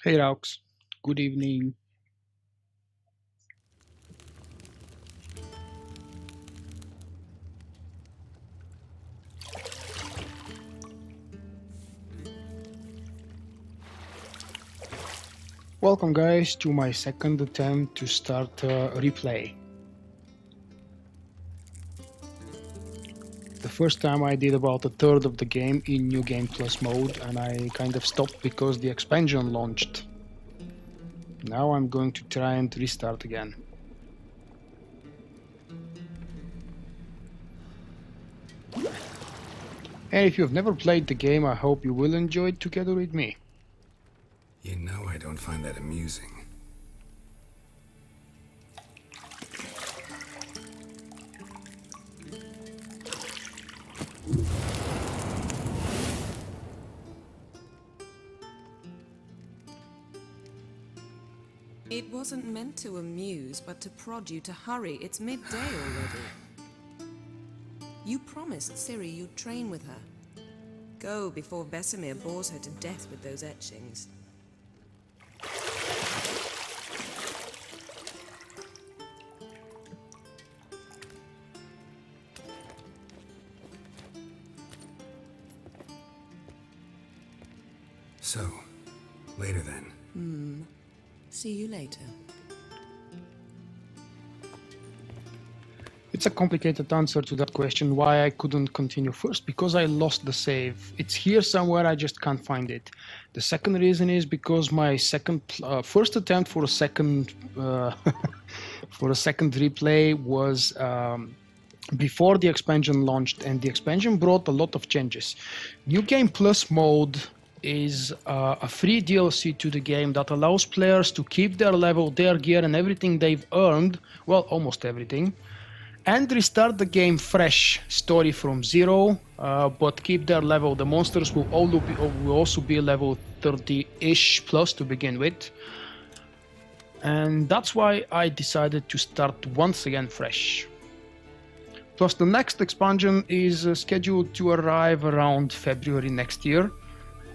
Hey Raux, good evening. Welcome guys to my second attempt to start a replay. The first time I did about a third of the game in New Game Plus mode and I kind of stopped because the expansion launched. Now I'm going to try and restart again. And if you've never played the game, I hope you will enjoy it together with me. You know I don't find that amusing. It wasn't meant to amuse, but to prod you to hurry. It's midday already. You promised Ciri you'd train with her. Go before Vesemir bores her to death with those etchings. So, later then. See you later. It's a complicated answer to that question, why I couldn't continue first, because I lost the save. It's here somewhere, I just can't find it. The second reason is because my first attempt for a second for a second replay was before the expansion launched, and the expansion brought a lot of changes. New Game Plus mode is a free DLC to the game that allows players to keep their level, their gear and everything they've earned, well, almost everything, and restart the game fresh, story from zero, but keep their level. The monsters will also be level 30-ish plus to begin with. And that's why I decided to start once again fresh. Plus the next expansion is scheduled to arrive around February next year,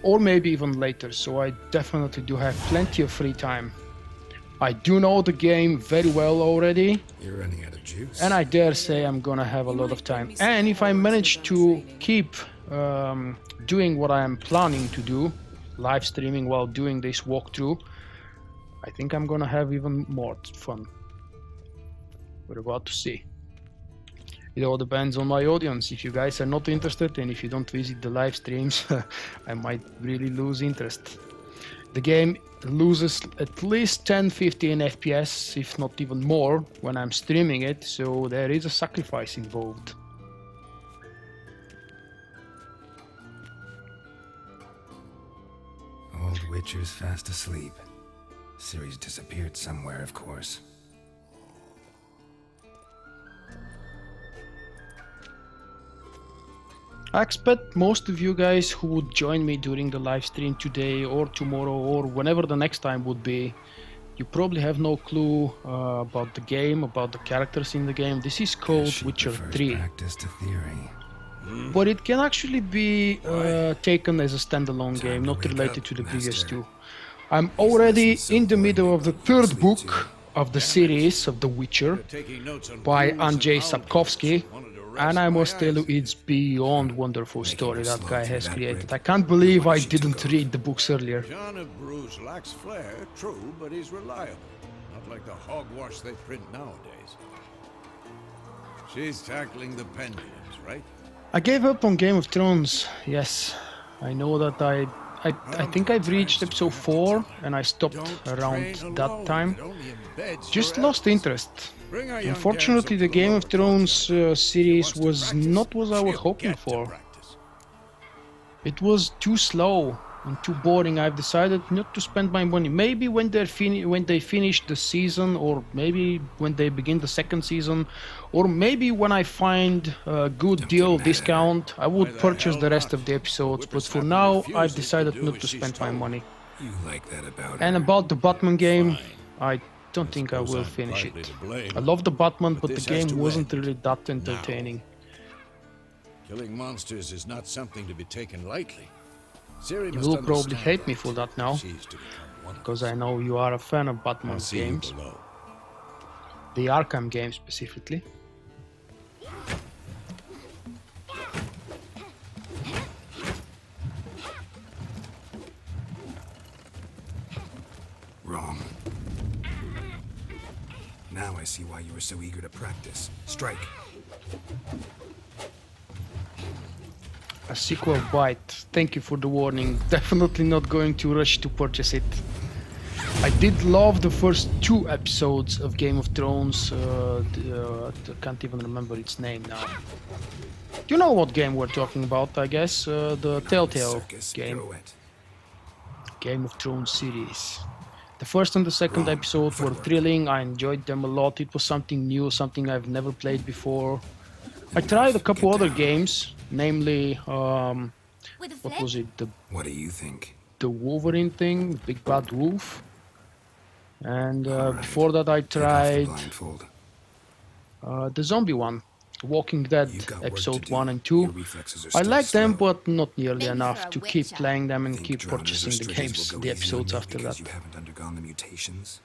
or maybe even later, so I definitely do have plenty of free time. I do know the game very well already. You're running out of juice. And I dare say I'm gonna have a lot of time. And if I manage to keep doing what I am planning to do, live streaming while doing this walkthrough, I think I'm gonna have even more fun. We're about to see. It all depends on my audience. If you guys are not interested and if you don't visit the live streams, I might really lose interest. The game loses at least 10-15 FPS, if not even more, when I'm streaming it, so there is a sacrifice involved. Old Witcher's fast asleep. Ciri's disappeared somewhere, of course. I expect most of you guys who would join me during the live stream today or tomorrow or whenever the next time would be, you probably have no clue about the game, about the characters in the game. This is called Witcher 3. But it can actually be taken as a standalone game, not related to the previous two. I'm already in the middle of the third book of the series of The Witcher by Andrzej Sapkowski. And I must tell you, it's beyond wonderful story that guy has created. I can't believe I didn't read the books earlier. John of Bruges lacks flair, true, but he's reliable. Not like the hogwash they print nowadays. She's tackling the pendulums, right? I gave up on Game of Thrones, yes. I know that I think I've reached episode 4 and I stopped around that time. Just lost interest. Unfortunately, the Game of Thrones series was not what I was hoping for. It was too slow and too boring. I've decided not to spend my money. Maybe when they finish the season, or maybe when they begin the second season, or maybe when I find a good deal discount, I would purchase the rest of the episodes. But for now, I've decided not to spend my money. You like that about And about the Batman game, I don't think I will finish it. I love the Batman, but the game wasn't really that entertaining. Killing monsters is not something to be taken lightly. You will probably hate me for that now. because I know you are a fan of Batman I'll see you games, below. the Arkham games specifically. Wrong. Now I see why you were so eager to practice. Strike. A sequel bite. Thank you for the warning. Definitely not going to rush to purchase it. I did love the first 2 episodes of Game of Thrones. I can't even remember its name now. You know what game we're talking about, I guess. The Telltale Circus game. pirouette. Game of Thrones series. The first and the second Wrong. episode were Footwork. thrilling. I enjoyed them a lot. It was something new, something I've never played before. I tried a couple Get other down. games, namely, With a what flip? was it? What do you think? The Wolverine thing, Big Bad Wolf. And All right. before that I Take off the tried blindfold. the zombie one, Walking Dead You've got work to episode do. 1 and Your 2. reflexes are I still like them, slow. but not nearly Maybe enough for a to keep witcher. playing them and Think keep drowners or purchasing the strippers games, will go the easy on episodes you after because that. you haven't undergone the mutations?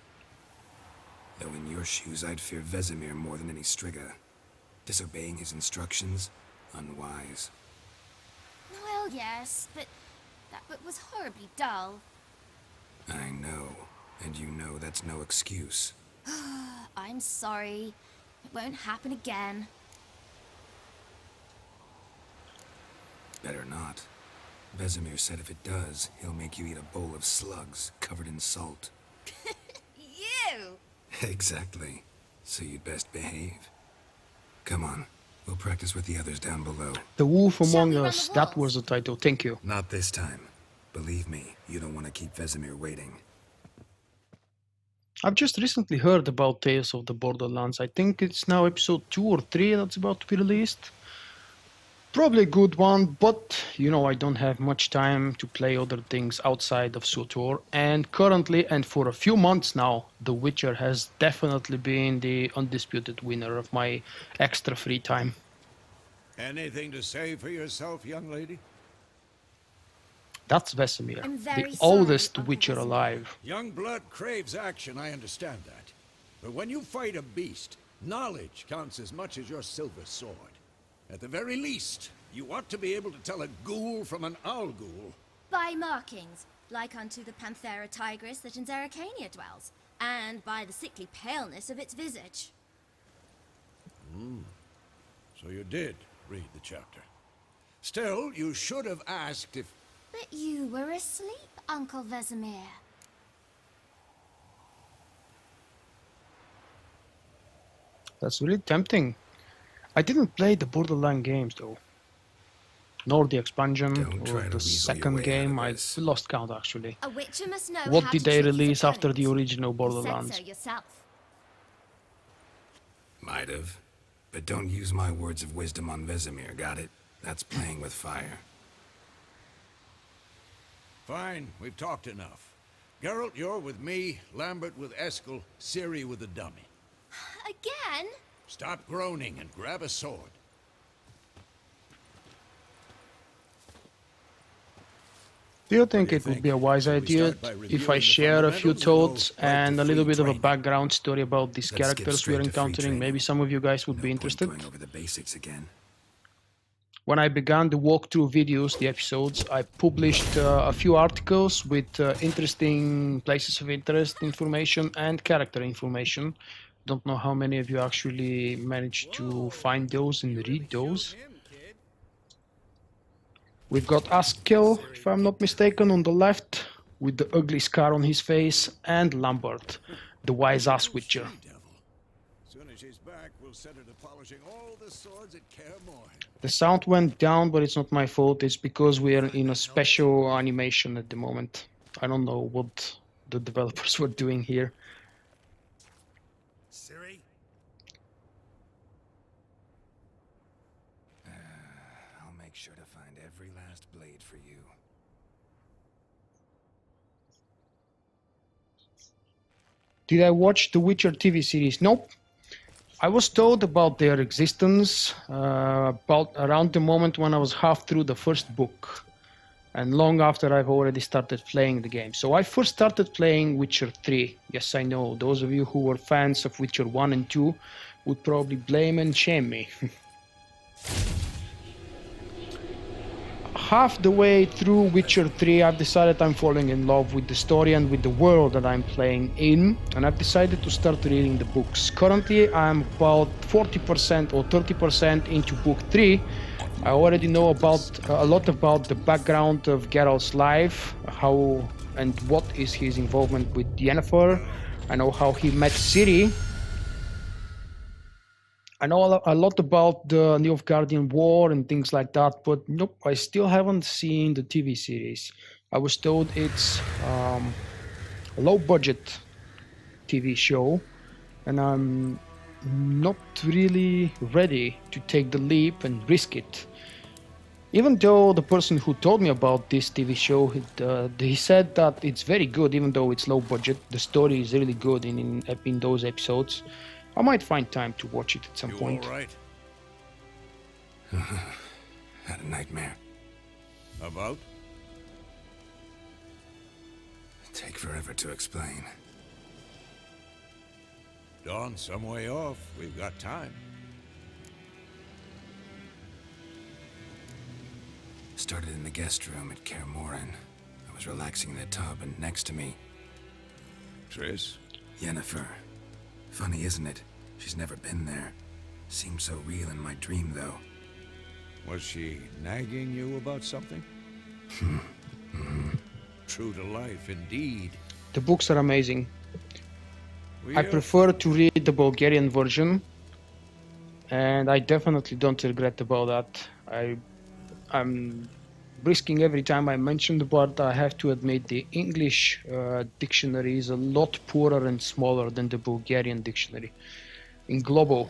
Though in your shoes, I'd fear Vesemir more than any Striga. Disobeying his instructions? Unwise. Well, yes, but that book was horribly dull. I know. And you know that's no excuse. I'm sorry. It won't happen again. Better not. Vesemir said if it does, he'll make you eat a bowl of slugs covered in salt. You! Exactly. So you'd best behave. Come on. We'll practice with the others down below. The Wolf Shall Among we run Us, the that walls? was the title, thank you. Not this time. Believe me, you don't want to keep Vesemir waiting. I've just recently heard about Tales of the Borderlands. I think it's now episode 2 or 3 that's about to be released. Probably a good one, but you know I don't have much time to play other things outside of SWTOR. And currently, and for a few months now, The Witcher has definitely been the undisputed winner of my extra free time. Anything to say for yourself, young lady? That's Vesemir, I'm the very sorry, oldest Uncle Witcher Vesemir. alive. Young blood craves action, I understand that. But when you fight a beast, knowledge counts as much as your silver sword. At the very least, you ought to be able to tell a ghoul from an owl ghoul. By markings, like unto the Panthera tigris that in Zeracania dwells, and by the sickly paleness of its visage. So you did read the chapter. Still, you should have asked if... But you were asleep, Uncle Vesemir. That's really tempting. I didn't play the Borderlands games though. Nor the expansion Don't or try to the weasel your second way out game. of I this. lost count actually. A witcher must know What how did to they trick his release after the opponent. original You Borderlands? said so yourself. Might have. But don't use my words of wisdom on Vesemir, got it? That's playing with fire. Fine, we've talked enough. Geralt, you're with me, Lambert with Eskel, Ciri with the dummy. Again? Stop groaning and grab a sword. Do you think do you it would think? be a wise Should we idea start by if reviewing I the share a few fundamentals or go thoughts right to and a free little bit of a training? background story about these Let's skip characters straight we're to free encountering? Maybe training. some of you guys would No be point interested. going over the basics again. When I began the walkthrough videos, the episodes, I published a few articles with interesting places of interest information and character information. Don't know how many of you actually managed to find those and read those. We've got Askel, if I'm not mistaken, on the left, with the ugly scar on his face, and Lambert, the wise ass Witcher. She-devil. Soon as she's back, we'll set her to polishing all the swords at Kaer Morhen. The sound went down, but it's not my fault. It's because we are in a special animation at the moment. I don't know what the developers were doing here. Ciri? I'll make sure to find every last blade for you. Did I watch the Witcher TV series? Nope. I was told about their existence about around the moment when I was half through the first book. and long after I've already started playing the game. So I first started playing Witcher 3. Yes, I know, those of you who were fans of Witcher 1 and 2 would probably blame and shame me. Half the way through Witcher 3, I've decided I'm falling in love with the story and with the world that I'm playing in, and I've decided to start reading the books. Currently, I'm about 40% or 30% into book 3. I already know about a lot about the background of Geralt's life, how and what is his involvement with Yennefer. I know how he met Ciri. I know a lot about the Nilfgaardian War and things like that, but nope, I still haven't seen the TV series. I was told it's a low-budget TV show, and I'm not really ready to take the leap and risk it. Even though the person who told me about this TV show, he said that it's very good, even though it's low budget. The story is really good in those episodes. I might find time to watch it at some point. All right? Had a nightmare. About? Take forever to explain. Dawn some way off. We've got time. Started in the guest room at Kaer Morhen. I was relaxing in a tub, and next to me, Triss? Yennefer. Funny, isn't it? She's never been there. Seemed so real in my dream, though. Was she nagging you about something? True to life, indeed. The books are amazing. I We'll- prefer to read the Bulgarian version, and I definitely don't regret about that. I'm risking every time I mention, but I have to admit the English dictionary is a lot poorer and smaller than the Bulgarian dictionary. In global,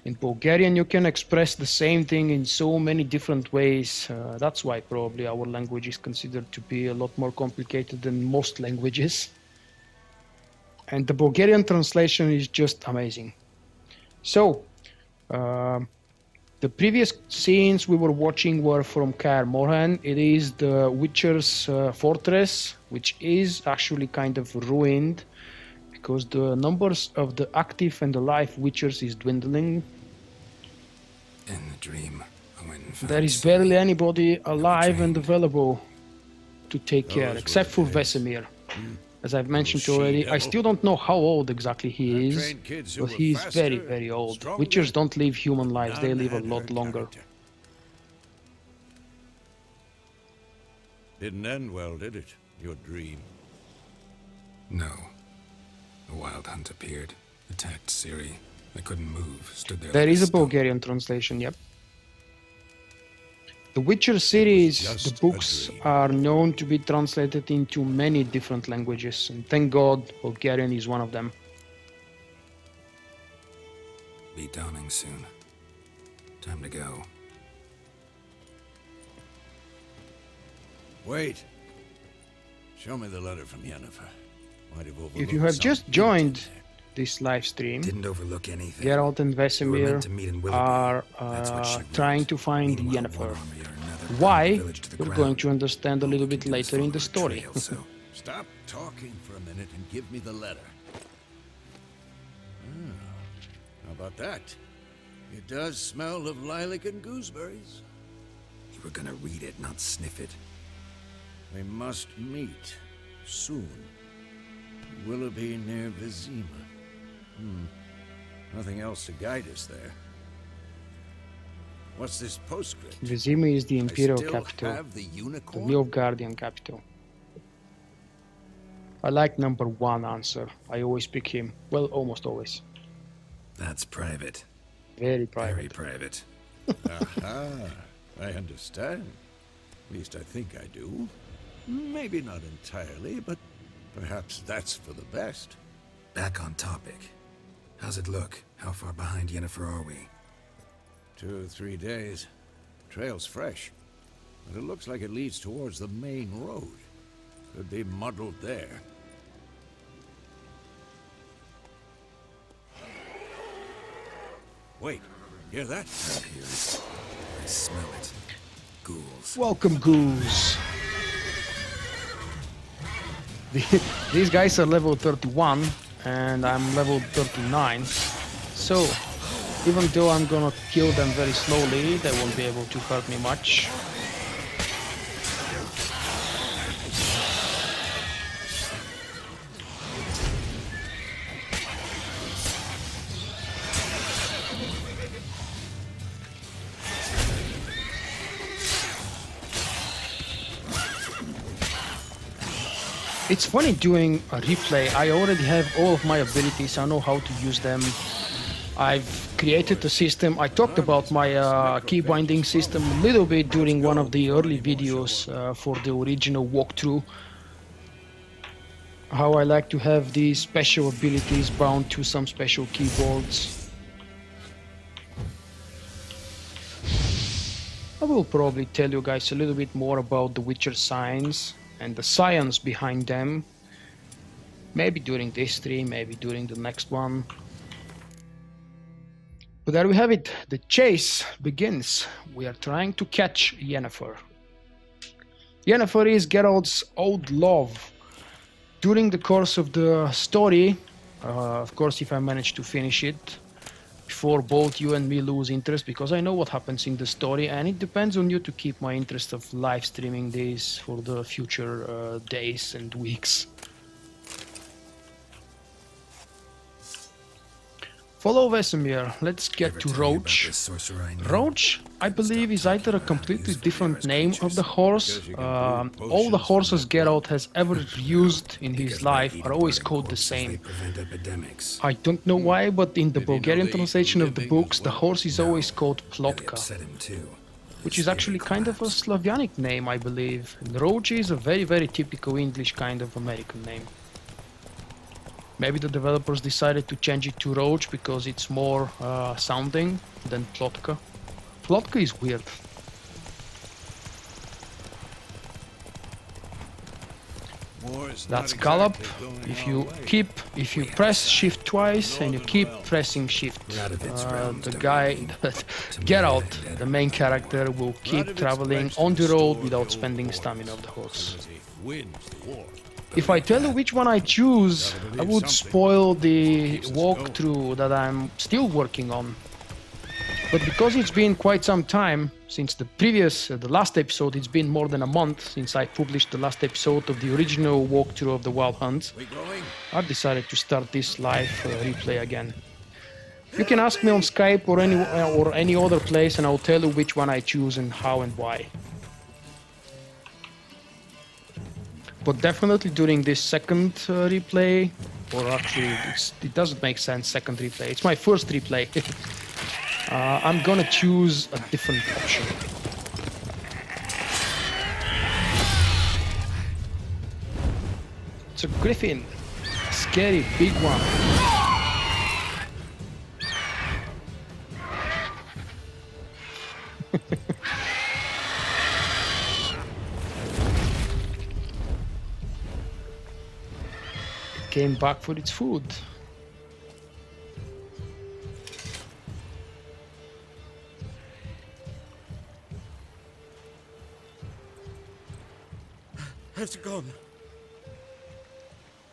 in Bulgarian you can express the same thing in so many different ways. That's why probably our language is considered to be a lot more complicated than most languages. And the Bulgarian translation is just amazing. So, the previous scenes we were watching were from Kaer Morhen. It is the Witcher's fortress, which is actually kind of ruined because the numbers of the active and alive Witchers is dwindling. In the dream, I went and found There is Ciri. barely anybody alive and available to take care, Those except for were the days. Vesemir. As I've mentioned she already, I devil. still don't know how old exactly he I've is, trained kids who but were he is very, faster, very old. stronger, Witchers don't live human lives, they none live a had lot her longer. character. Didn't end well, did it? Your dream. No. A wild hunt appeared, attacked Ciri. I couldn't move, stood there There like is a stump. Bulgarian translation, yep. The Witcher series, just the a books dream. are known to be translated into many different languages, and thank God Bulgarian is one of them. Be dawning soon. Time to go. Wait. Show me the letter from Yennefer. Might have If you overlooked have some just hint joined in there. this live stream, Didn't overlook anything. Geralt and We were Vesemir meant to meet in Willoughby. are That's what she wrote. trying to find Meanwhile, Yennefer. one army or another burned Why? the village to the We're ground. going to understand a All little we bit can do is later in follow the her story. trail, so Stop talking for a minute and give me the letter. How about that? It does smell of lilac and gooseberries. you were gonna read it, not sniff it. We must meet soon. Willoughby near Vizima. Nothing else to guide us there. What's this postscript? Vizima is the imperial I still capital, have the the unicorn? Nilfgaardian capital. I like number one answer. I always pick him. Well, almost always. That's private. Very Very private. private. Aha, I understand. At least I think I do. Maybe not entirely, but perhaps that's for the best. Back on topic. How's it look? How far behind Yennefer are we? 2 or 3 days. Trail's fresh, but it looks like it leads towards the main road. Could be muddled there. Wait, hear that? I hear it. I smell it. Ghouls. Welcome, Goose. These guys are level 31 and I'm level 39. So, even though I'm gonna kill them very slowly, they won't be able to hurt me much. It's funny doing a replay. I already have all of my abilities. I know how to use them. I've created a system. I talked about my key binding system a little bit during one of the early videos for the original walkthrough. How I like to have these special abilities bound to some special keyboards. I will probably tell you guys a little bit more about the Witcher signs and the science behind them. Maybe during this stream, maybe during the next one. But there we have it. The chase begins. We are trying to catch Yennefer. Yennefer is Geralt's old love. During the course of the story, of course if I manage to finish it, before both you and me lose interest, because I know what happens in the story and it depends on you to keep my interest of live streaming this for the future days and weeks. Follow Vesemir. Let's get to Roach. Roach, I believe, is either a completely different name of the horse. All the horses Geralt has ever used in his life are always called the same. I don't know why, but in the Bulgarian translation of the books, the horse is always called VULKK, which is actually kind of a Slavic name, I believe. And Roach is a very, very typical English kind of American name. Maybe the developers decided to change it to Roach because it's more sounding than VULKK. VULKK is weird. That's Gallop. If you press shift twice and you keep pressing shift, the guy, Geralt, the main character, will keep traveling on the road without spending stamina of the horse. If I tell you which one I choose, I would spoil the walkthrough that I'm still working on. But because it's been quite some time since the last episode, it's been more than a month since I published the last episode of the original walkthrough of the Wild Hunt, I've decided to start this live replay again. You can ask me on Skype or any other place and I'll tell you which one I choose and how and why. But definitely during this second replay, or actually it doesn't make sense, second replay, it's my first replay, I'm gonna choose a different option. It's a griffin, a scary big one. Came back for its food. Has it gone?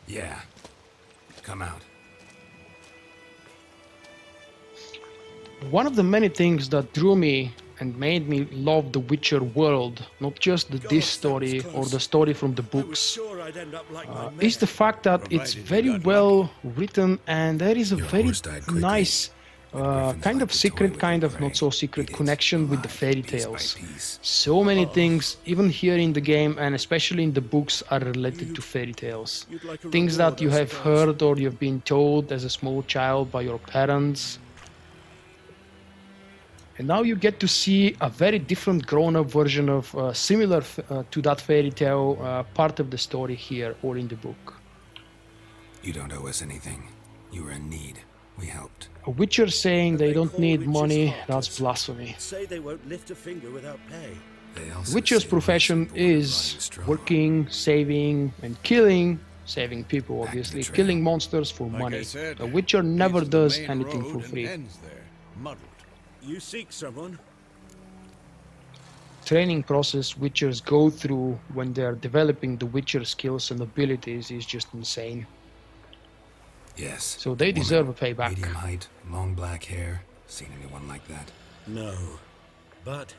Yeah. Come out. One of the many things that drew me and made me love the Witcher world, not just this story or the story from the books, is the fact that it's very well written and there is a very nice kind of secret, kind of not so secret connection with the fairy tales. So many things, even here in the game and especially in the books, are related to fairy tales. Things that you have heard or you've been told as a small child by your parents. And now you get to see a very different grown-up version of similar to that fairy tale part of the story here or in the book. You don't owe us anything. You were in need. We helped. A Witcher saying they don't need money, that's blasphemy. Say they won't lift a finger without pay. Witcher's profession is working, saving, and killing, saving people obviously, killing monsters for money. A Witcher never does anything for free. You seek someone? training process Witchers go through when they're developing the Witcher skills and abilities is just insane. Yes. So they woman, deserve a payback. Medium height, long black hair. Seen anyone like that? No. But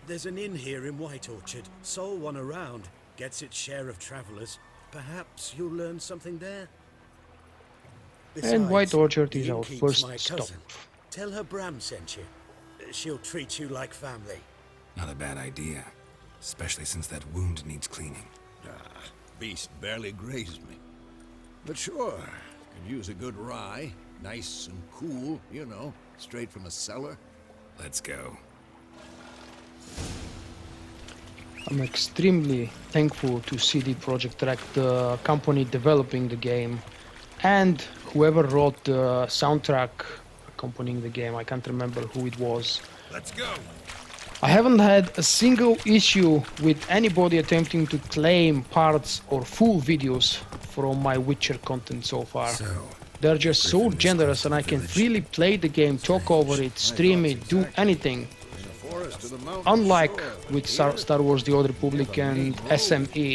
there's an inn here in White Orchard. Sole one around. Gets its share of travelers. Perhaps you'll learn something there. And White Besides, Orchard the is our innkeep's first my stop. cousin. Tell her Bram sent you. She'll treat you like family. Not a bad idea. Especially since that wound needs cleaning. Ah, beast barely grazed me. But sure, could use a good rye. Nice and cool, you know, straight from a cellar. Let's go. I'm extremely thankful to CD Projekt Red, the company developing the game, and whoever wrote the soundtrack accompanying the game. I can't remember who it was. Let's go. I haven't had a single issue with anybody attempting to claim parts or full videos from my Witcher content so far. So, They're just so generous and I can freely play the game, talk over it, stream it, do anything. Unlike with Star Wars The Old Republic and SME,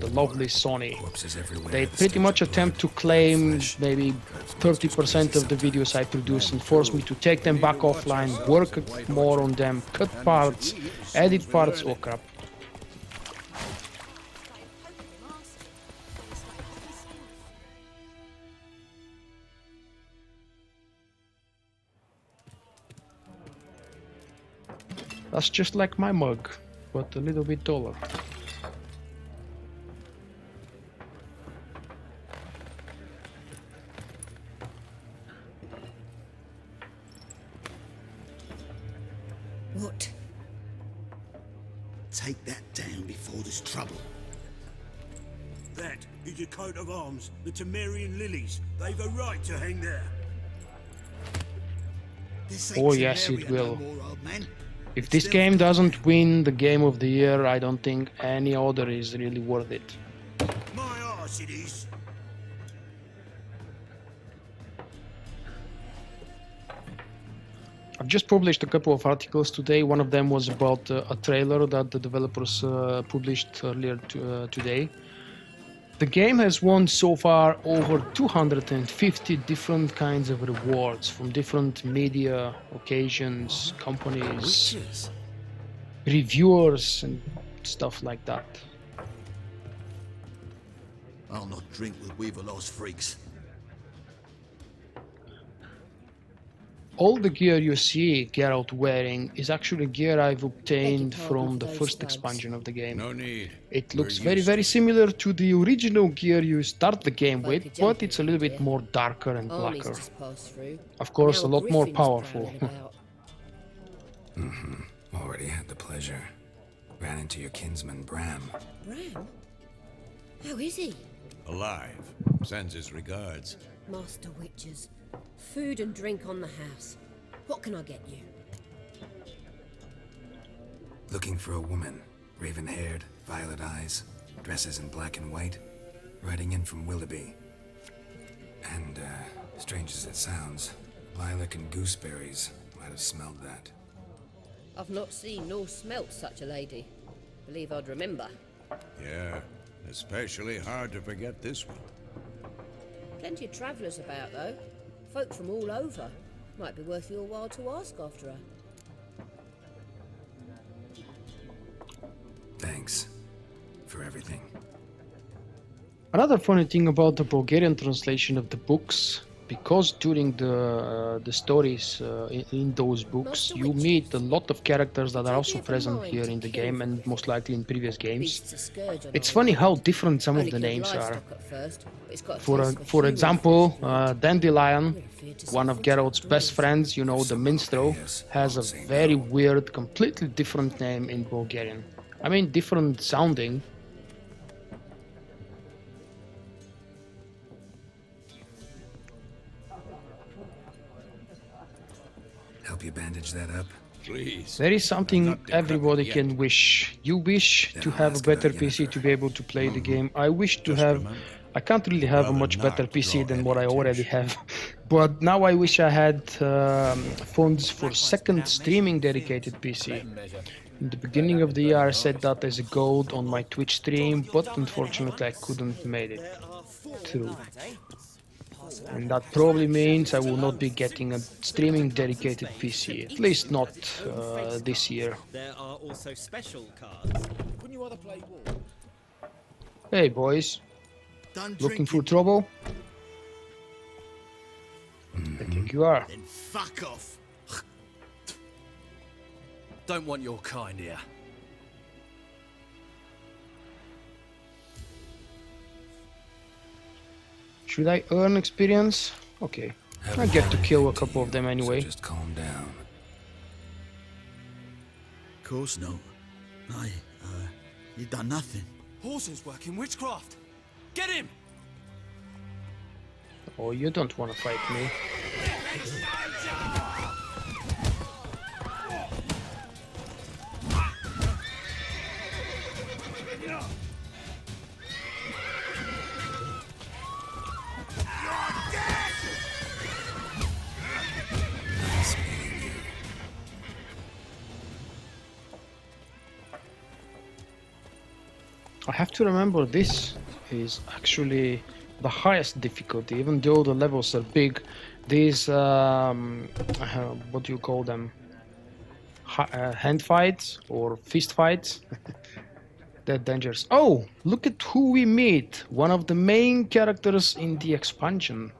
the lovely Sony. corpses everywhere. They the pretty much stage attempt to blood, claim flesh. maybe 30% of the videos I produce and force me to take them back offline, work more on them, cut parts, edit parts, oh crap. That's just like my mug, but a little bit taller. What? Take that down before there's trouble. That is a coat of arms, the Temerian lilies. They've a right to hang there. This Oh, ain't yes, it Samaria will. no more, old man. If this game doesn't win the Game of the Year, I don't think any other is really worth it. My arse it is. I've just published a couple of articles today. One of them was about a trailer that the developers published earlier today. The game has won so far over 250 different kinds of rewards from different media, occasions, companies, Witches. reviewers, and stuff like that. I'll not drink with Weaverlaw's freaks. All the gear you see Geralt wearing is actually gear I've obtained from the first expansion of the game. No need. It We're looks very, used very to it. similar to the original gear you start the game with, but it's a little bit more darker and Arnie's blacker. just passed through. Of course, a Now lot more Griffin's powerful. prowling about. Already had the pleasure. Ran into your kinsman, Bram. Bram? How is he? Alive. Sends his regards. Master Witchers. Food and drink on the house. What can I get you? Looking for a woman. Raven-haired, violet eyes, dresses in black and white. Riding in from Willoughby. And, strange as it sounds, lilac and gooseberries might have smelled that. I've not seen nor smelt such a lady. Believe I'd remember. Yeah, especially hard to forget this one. Plenty of travellers about, though. Folk from all over. Might be worth your while to ask after her. Thanks for everything. Another funny thing about the Bulgarian translation of the books, because during the stories in those books, you meet a lot of characters that are also present here in the game and most likely in previous games. Beast's a scourge on It's our funny land. how different some of Only the killed names are. livestock at first, but it's got a For taste for human example, flesh. Dandelion, We're afraid to one set of foot Geralt's in best doors. friends, you know, the minstrel, has a very weird, completely different name in Bulgarian. I mean, different sounding. Help you bandage that up? Please. There is something I'm not decrepit everybody yet. can wish. You wish Then to I'll have a ask about better PC Yennefer. to be able to play the game. I wish to Just have... remember, I can't really have a rather much better not PC draw than any what I already attention. have. But now I wish I had funds for second streaming dedicated PC. In the beginning of the year I set that as a goal on my Twitch stream, but unfortunately I couldn't make it through. And that probably means I will not be getting a streaming dedicated PC, at least not this year. There are also special cards. Wouldn't you rather play war? Hey boys, Don't looking drink for it, trouble? I think you are. then fuck off. Don't want your kind here. Should I earn experience? Okay, I get to kill a couple of them anyway. So just calm down. Of course not. You done nothing. Horses work in witchcraft. Get him! Oh, you don't want to fight me. Nice meeting you. I have to remember this is actually the highest difficulty, even though the levels are big. These, what do you call them? Hand fights or fist fights? They're dangerous. Oh, look at who we meet. One of the main characters in the expansion.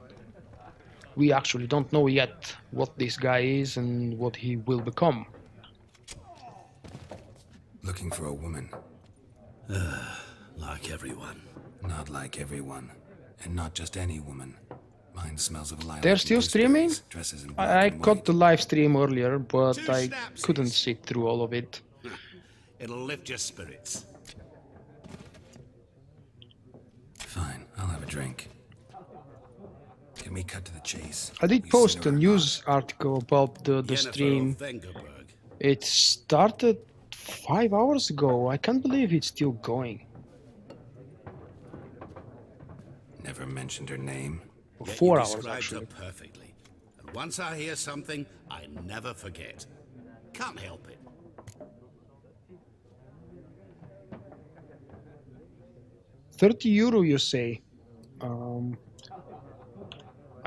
We actually don't know yet what this guy is and what he will become. Looking for a woman. Like everyone. Not like everyone. And not just any woman. Mine smells of lilac. They're and still streaming? gooseberries, dresses in black I and caught white. the live stream earlier, but Two I snapsies. couldn't sit through all of it. It'll lift your spirits. Fine, I'll have a drink. Can we cut to the chase? I did You post a sinner or news article about the Yennefer stream. of Vengerberg. It started 5 hours ago. I can't believe it's still going. not? Never mentioned her name. For Yet 4 you hours described actually. her perfectly. And once I hear something, I never forget. Can't help it. €30 you say? I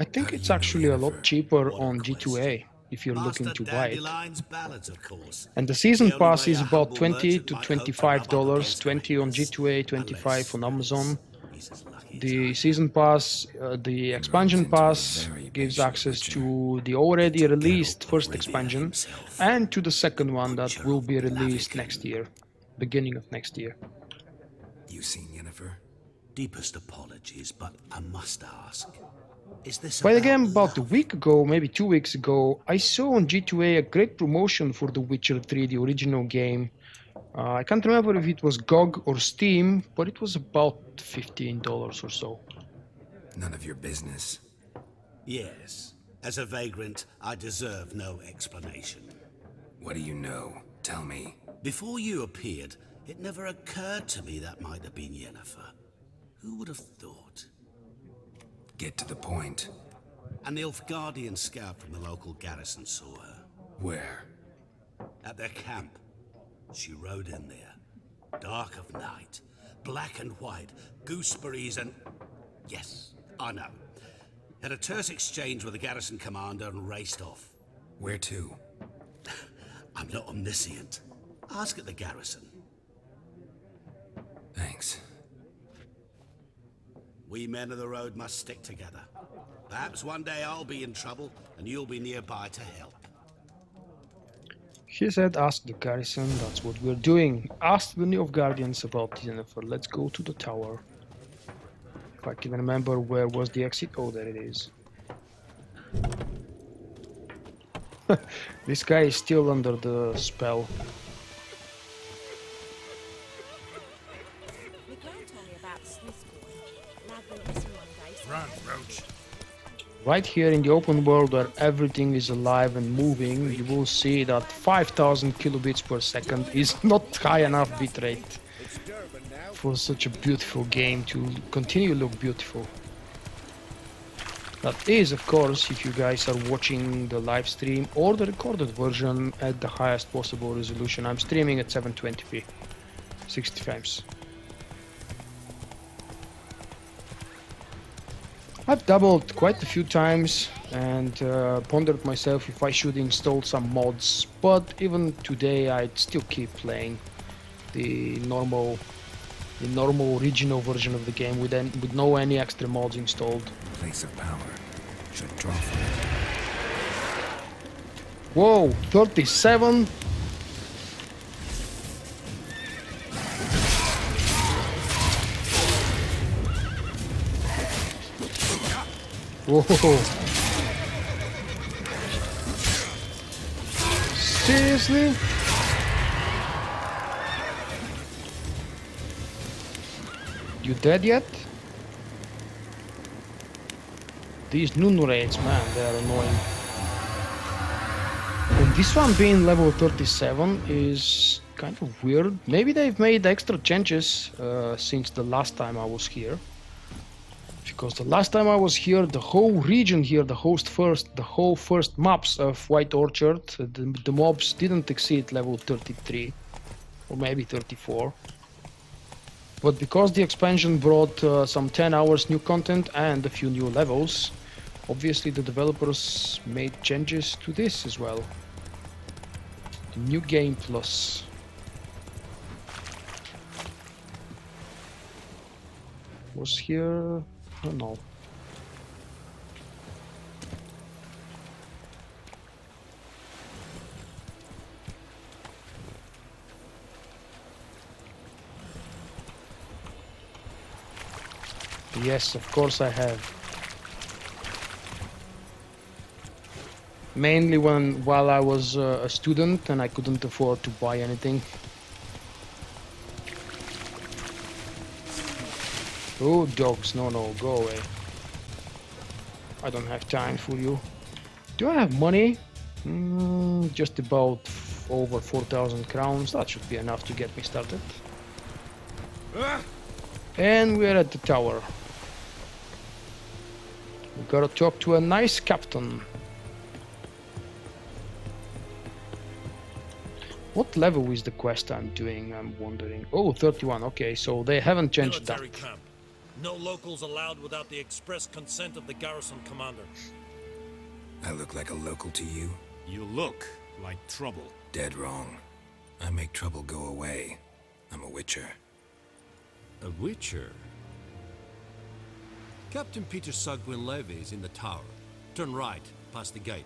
think How do it's you know actually a lot Yennefer? cheaper What a on quest. G2A if you're looking Master to buy it. Dandelion's ballads, of course. And the season The only pass way is a about humble 20 merchant to might hope to rub up $25, against 20 on greatness. G2A, 25 Unless on Amazon. he's as lucky as The I. season pass, the expansion into a pass very gives patient access witcher. to the already released Geralt of first Rivia expansion himself. and to the second one that Butcher will of be released Blaviken. next year, beginning of next year. You seen Yennefer? Deepest apologies, but I must ask. Is this But again, about about a love? week ago, maybe 2 weeks ago, I saw on G2A a great promotion for The Witcher 3, the original game. I can't remember if it was GOG or Steam, but it was about $15 or so. None of your business. Yes. As a vagrant, I deserve no explanation. What do you know? Tell me. Before you appeared, it never occurred to me that might have been Yennefer. Who would have thought? Get to the point. A Nilfgaardian scout from the local garrison saw her. Where? At their camp. She rode in there. Dark of night. Black and white. Gooseberries and... Yes, I know. Had a terse exchange with the garrison commander and raced off. Where to? I'm not omniscient. Ask at the garrison. Thanks. We men of the road must stick together. Perhaps one day I'll be in trouble and you'll be nearby to help. He said, ask the garrison, that's what we're doing. Ask the Nilfgaardians about Yennefer. Let's go to the tower. If I can remember where was the exit. Oh, there it is. This guy is still under the spell. My gran told me about Smith's boy. Lad went missing one day. So Run, Roach. Right here in the open world where everything is alive and moving, you will see that 5000 kilobits per second is not high enough bitrate for such a beautiful game to continue to look beautiful. That is, of course, if you guys are watching the live stream or the recorded version at the highest possible resolution. I'm streaming at 720p, 60 frames. I've doubled quite a few times and pondered myself if I should install some mods, but even today I'd still keep playing the normal original version of the game with no any extra mods installed. Place of power should draw from it. Whoa, 37. Whoa. Seriously? You dead yet? These Nunu raids, man, they are annoying. And this one being level 37 is kind of weird. Maybe they've made extra changes since the last time I was here. Because the last time I was here, the whole region here, the whole first maps of White Orchard, the mobs didn't exceed level 33 or maybe 34. But because the expansion brought some 10 hours new content and a few new levels, obviously the developers made changes to this as well. The New Game Plus. Was here... I don't know. Yes, of course I have. Mainly while I was a student and I couldn't afford to buy anything. Oh, dogs, no, go away. I don't have time for you. Do I have money? Just about over 4,000 crowns. That should be enough to get me started. And we're at the tower. We gotta talk to a nice captain. What level is the quest I'm doing? I'm wondering. Oh, 31. Okay, so they haven't changed that. Camp. No locals allowed without the express consent of the garrison commander. I look like a local to you? You look like trouble. Dead wrong. I make trouble go away. I'm a witcher. A witcher? Captain Peter Sugwin Levy is in the tower. Turn right, past the gate.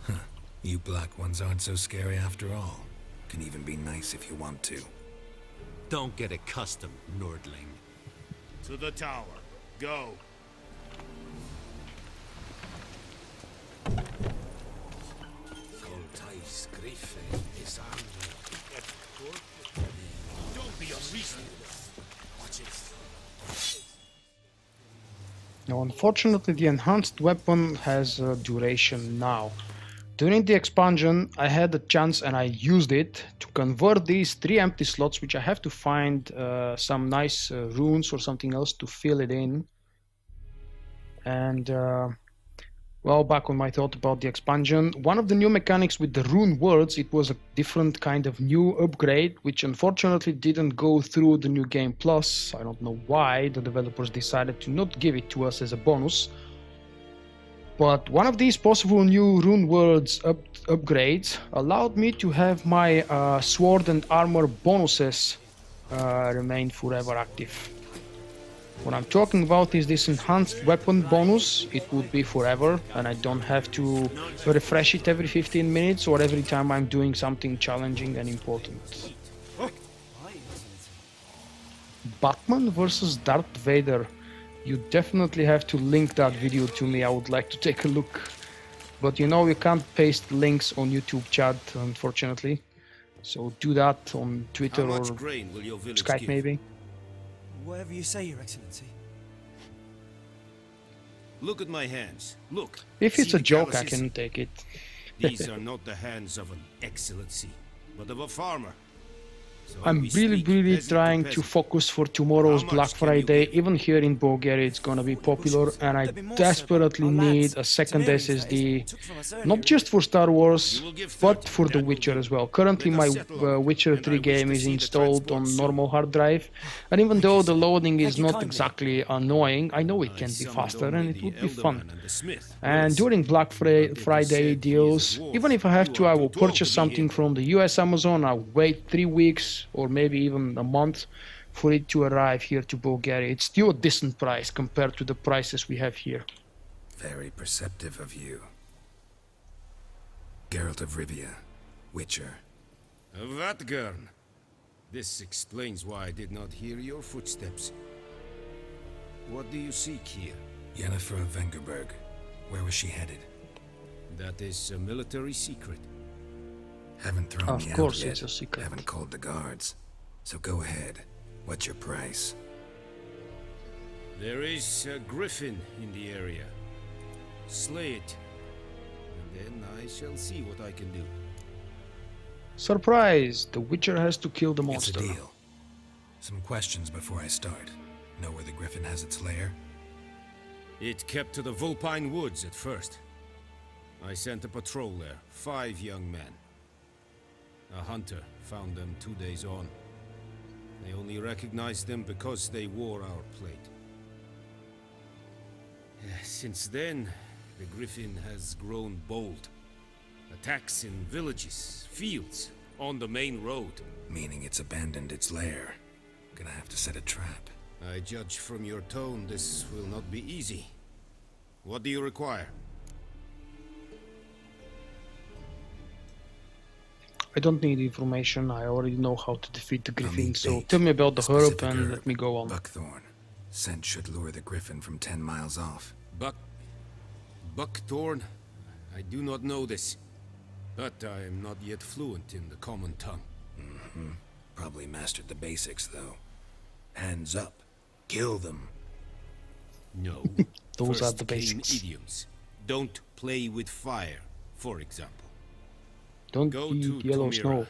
Huh. You black ones aren't so scary after all. Can even be nice if you want to. Don't get accustomed, Nordling. To the tower. Go. Griffin is Don't be unreasonable. Watch it. Now, unfortunately, the enhanced weapon has a duration now. During the expansion, I had a chance and I used it to convert these 3 empty slots, which I have to find some nice runes or something else to fill it in. And, well, back on my thought about the expansion, one of the new mechanics with the rune words, it was a different kind of new upgrade, which unfortunately didn't go through the New Game Plus. I don't know why the developers decided to not give it to us as a bonus. But one of these possible new rune words upgrades allowed me to have my sword and armor bonuses remain forever active. What I'm talking about is this enhanced weapon bonus. It would be forever and I don't have to refresh it every 15 minutes or every time I'm doing something challenging and important. Batman versus Darth Vader. You definitely have to link that video to me. I would like to take a look. But you know, you can't paste links on YouTube chat, unfortunately. So do that on Twitter or Skype maybe. Whatever you say, Your Excellency. Look at my hands. Look. If it's See a joke, I calluses? can take it. These are not the hands of an excellency, but of a farmer. I'm really trying to focus for tomorrow's Black Friday. Even here in Bulgaria it's gonna be popular, and I desperately need a second SSD, not just for Star Wars but for The Witcher as well. Currently my Witcher 3 game is installed on normal hard drive, and even though the loading is not exactly annoying, I know it can be faster and it would be fun. And during Black Friday deals, even if I have to, I will purchase something from the US Amazon. I'll wait 3 weeks or maybe even a month for it to arrive here to Bulgaria. It's still a decent price compared to the prices we have here. Very perceptive of you. Geralt of Rivia, Witcher. Vatgern. This explains why I did not hear your footsteps. What do you seek here? Yennefer of Vengerberg. Where was she headed? That is a military secret. Haven't thrown me Of out course yet. it's a secret. Haven't called the guards. So go ahead. What's your price? There is a griffin in the area. Slay it, and then I shall see what I can do. Surprise! The Witcher has to kill the It's monster. a deal. Some questions before I start. Know where the griffin has its lair? It kept to the Vulpine Woods at first. I sent a patrol there, 5 young men. A hunter found them 2 days on. They only recognized them because they wore our plate. Since then, the griffin has grown bold. Attacks in villages, fields, on the main road. Meaning it's abandoned its lair. Gonna have to set a trap. I judge from your tone this will not be easy. What do you require? I don't need information. I already know how to defeat the griffin, need so bait. tell me about the herb Specific and herb. let me go on. Buckthorn. Scent should lure the griffin from 10 miles off. Buckthorn? I do not know this. But I am not yet fluent in the common tongue. Probably mastered the basics, though. Hands up. Kill them. No. Those First are the came basics. idioms. Don't play with fire, for example. Don't Go eat to yellow Tomira, snow.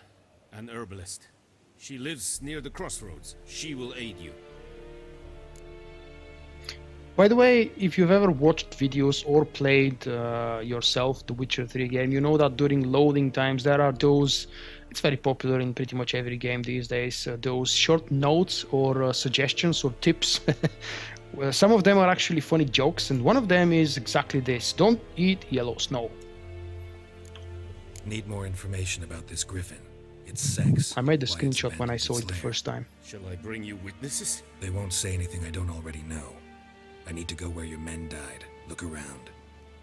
an herbalist. She lives near the crossroads. She will aid you. By the way, if you've ever watched videos or played yourself the Witcher 3 game, you know that during loading times there are those, it's very popular in pretty much every game these days, those short notes or suggestions or tips. Well, some of them are actually funny jokes, and one of them is exactly this: don't eat yellow snow. Need more information about this griffin. Its sex. I made a why it's screenshot when I abandoned saw its it the lair. first time. Shall I bring you witnesses? They won't say anything I don't already know. I need to go where your men died. Look around.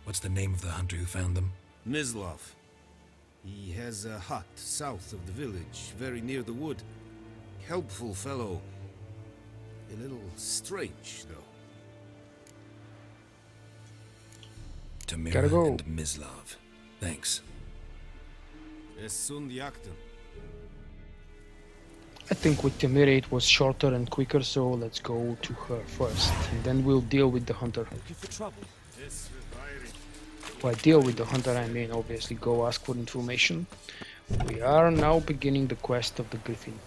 What's the name of the hunter who found them? Mislav. He has a hut south of the village, very near the wood. Helpful fellow. A little strange, though. Tamira Gotta go. and Mislav. Thanks. Es sunt jakten. I think with Temiri it was shorter and quicker, so let's go to her first, and then we'll deal with the hunter. Looking for trouble? By deal with the hunter, I mean obviously go ask for information. We are now beginning the quest of the griffin.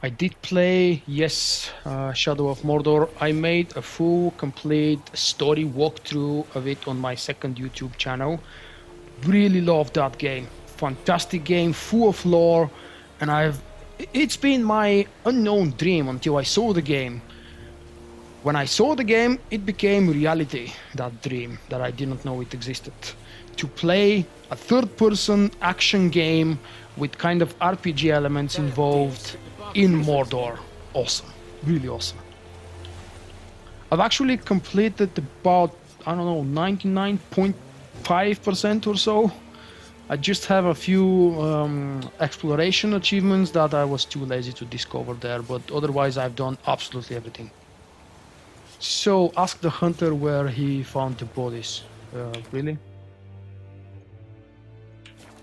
I did play, yes, Shadow of Mordor. I made a full, complete story walkthrough of it on my second YouTube channel. Really loved that game. Fantastic game, full of lore, and it's been my unknown dream until I saw the game. When I saw the game, it became reality, that dream, that I didn't know it existed. To play a third-person action game with kind of RPG elements involved in Mordor. Awesome. Really awesome. I've actually completed about, I don't know, 99.5% or so. I just have a few exploration achievements that I was too lazy to discover there, but otherwise I've done absolutely everything. So, ask the hunter where he found the bodies. Really?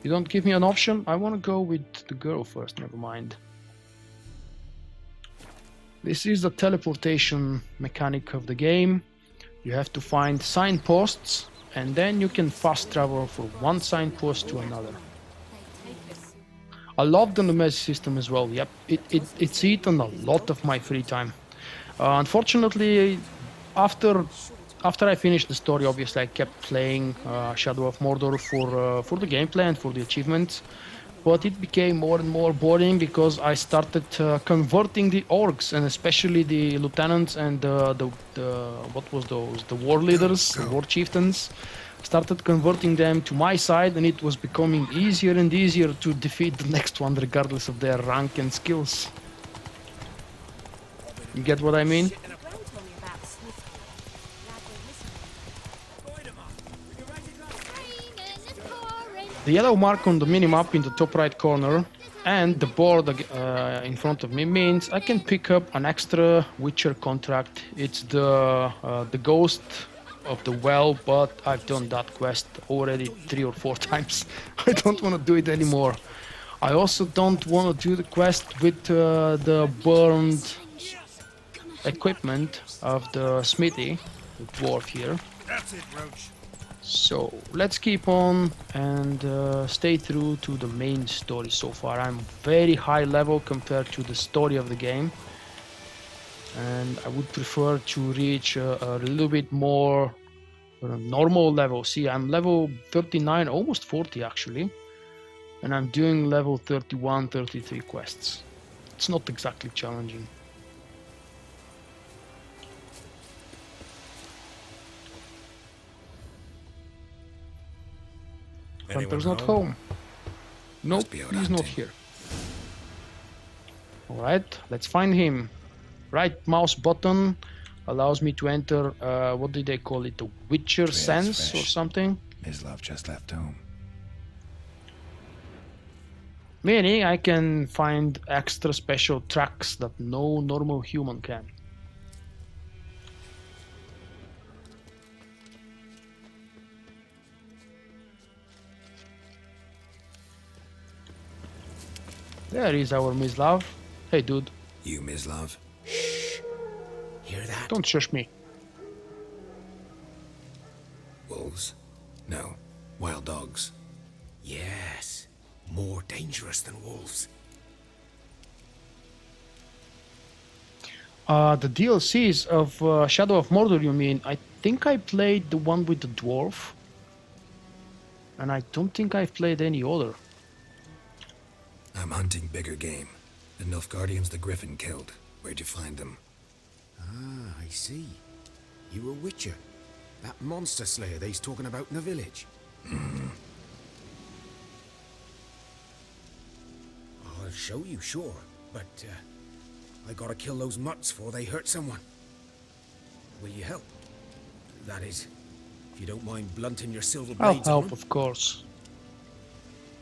You don't give me an option? I want to go with the girl first, never mind. This is the teleportation mechanic of the game. You have to find signposts, and then you can fast travel from one signpost to another. I love the Nemesis system as well. Yep, it's eaten a lot of my free time. Unfortunately, after I finished the story, obviously I kept playing Shadow of Mordor for the gameplay and for the achievements, but it became more and more boring because I started converting the orcs, and especially the lieutenants and the what was those, the war leaders, the war chieftains. Started converting them to my side, and it was becoming easier and easier to defeat the next one regardless of their rank and skills. You get what I mean? The yellow mark on the minimap in the top right corner and the board in front of me means I can pick up an extra Witcher contract. It's the ghost of the well, but I've done that quest already 3 or 4 times. I don't want to do it anymore. I also don't want to do the quest with the burned equipment of the smithy, the dwarf here. That's it, Roach. So let's keep on and stay true to the main story so far. I'm very high level compared to the story of the game, and I would prefer to reach a little bit more normal level. See, I'm level 39, almost 40 actually, and I'm doing level 31, 33 quests. It's not exactly challenging. Hunter's not home. Nope, he's not here. Alright, let's find him. Right mouse button allows me to enter, what did they call it? The Witcher sense or something? Mislav just left home. Meaning I can find extra special tracks that no normal human can. There is our Mislav. Hey, dude. You, Mislav? Shh. Hear that? Don't shush me. Wolves? No. Wild dogs. Yes. More dangerous than wolves. The DLCs of Shadow of Mordor, you mean? I think I played the one with the dwarf. And I don't think I've played any other. I'm hunting bigger game. The Nilfgaardians the Griffin killed. Where'd you find them? Ah, I see. You a Witcher. That monster slayer they's talking about in the village. I'll show you, sure. But, I gotta kill those mutts before they hurt someone. Will you help? That is, if you don't mind blunting your silver I'll blades on help, them. of course.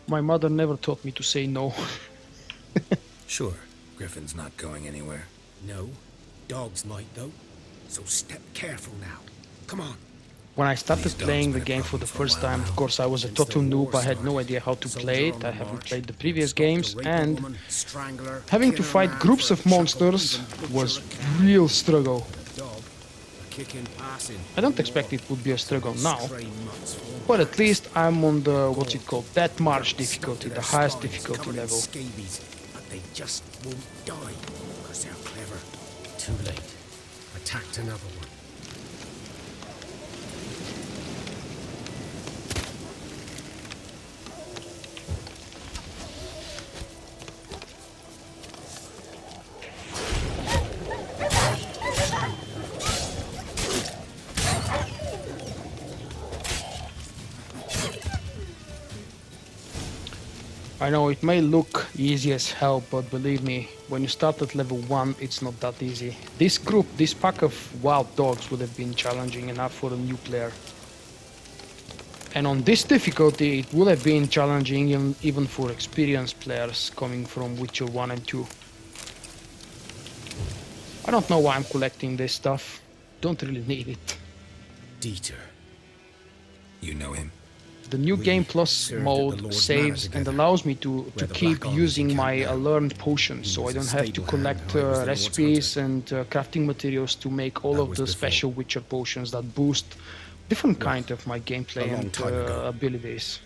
My mother never taught me to say no. Sure. Griffin's not going anywhere. No. Dogs might, though. So step careful now. Come on. When I started playing the game for the first time, of course I was a total noob. I had no idea how to play it. I haven't played the previous games, and having to fight groups of monsters was real struggle. I don't expect it would be a struggle now, but at least I'm on the, what's it called, Death March difficulty, the highest difficulty level. But they just won't die, because they're clever. Too late. Attacked another one. I know it may look easy as hell, but believe me, when you start at level 1, it's not that easy. This group, this pack of wild dogs would have been challenging enough for a new player. And on this difficulty, it would have been challenging even for experienced players coming from Witcher 1 and 2. I don't know why I'm collecting this stuff. Don't really need it. Dieter. You know him? The new We Game Plus served at the mode Lord's saves Manor and together, allows me to where the keep Black Army's using my encamped now. learned potions, so I was a don't have to stable collect hand, I was the Lord's recipes and crafting materials to make all That of was the before. special Witcher potions that boost different Well, kind of my gameplay a long and time ago. abilities.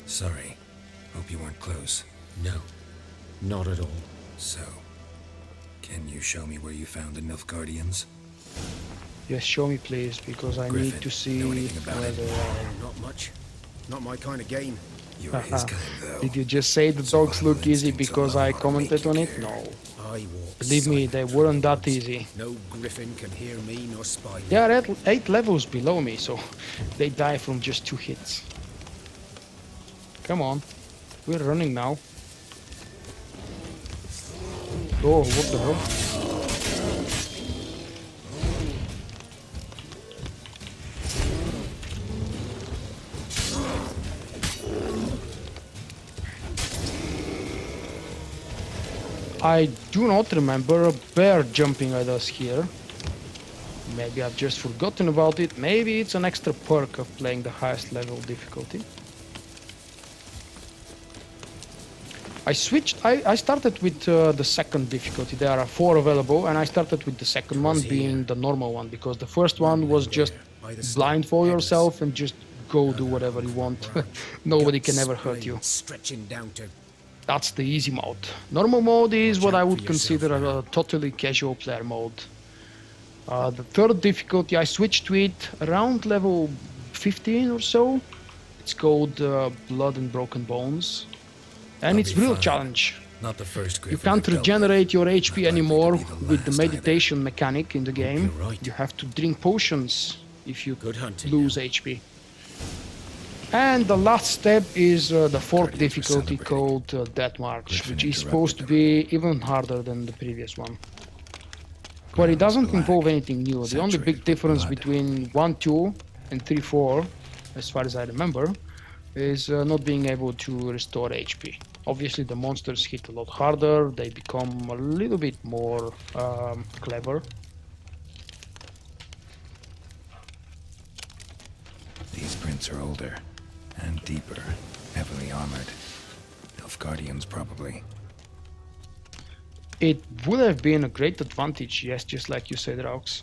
Sorry. Hope you weren't close. No, not at all. So, can you show me where you found the Nilfgaardians? Yes, show me please, because I Griffin, need to see know anything about where it? they are. Not much. Not my kind of game. You're his kind, though. Did you just say the dogs look easy because I commented on it? No. I walk Believe me, they silent weren't that through easy. No griffin can hear me nor spy me. They are at 8 levels below me, so they die from just 2 hits. Come on, we're running now. Oh, what the hell? I do not remember a bear jumping at us here. Maybe I've just forgotten about it. Maybe it's an extra perk of playing the highest level difficulty. I started with the second difficulty. There are 4 available, and I started with the second one being the normal one, because the first one was just blindfold yourself and just go do whatever you want. Nobody can ever hurt you. Stretching down to That's the easy mode. Normal mode is what I would consider a totally casual player mode. The third difficulty, I switched to it around level 15 or so. It's called Blood and Broken Bones. And it's real challenge. Not the first You Griffin can't I've dealt regenerate your HP anymore be the with the last meditation mechanic in the game. you're right. You have to drink potions if you good hunting. lose HP. And the last step is the fourth Guardians were difficulty celebrating. called Death March, Griffin which is interrupted supposed to them. be even harder than the previous one. But it doesn't involve anything new. The only saturated big with difference blood. between 1, 2 and 3, 4, as far as I remember, is not being able to restore HP. Obviously the monsters hit a lot harder, they become a little bit more clever. These prints are older and deeper, heavily armored. Nilfgaardians, probably. It would have been a great advantage, yes, just like you said, Raux.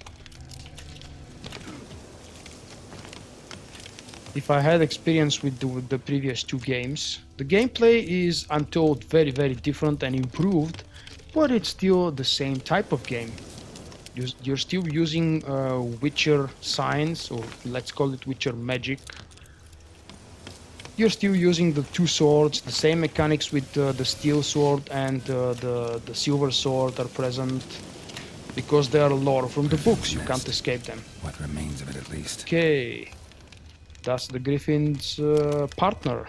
If I had experience with the previous 2 games. The gameplay is, I'm told, very, very different and improved, but it's still the same type of game. You're still using Witcher science, or let's call it Witcher magic. You're still using the 2 swords, the same mechanics with the steel sword and the silver sword are present, because they are lore from the books, you can't escape them. What remains of it, at least. Okay, that's the Griffin's partner.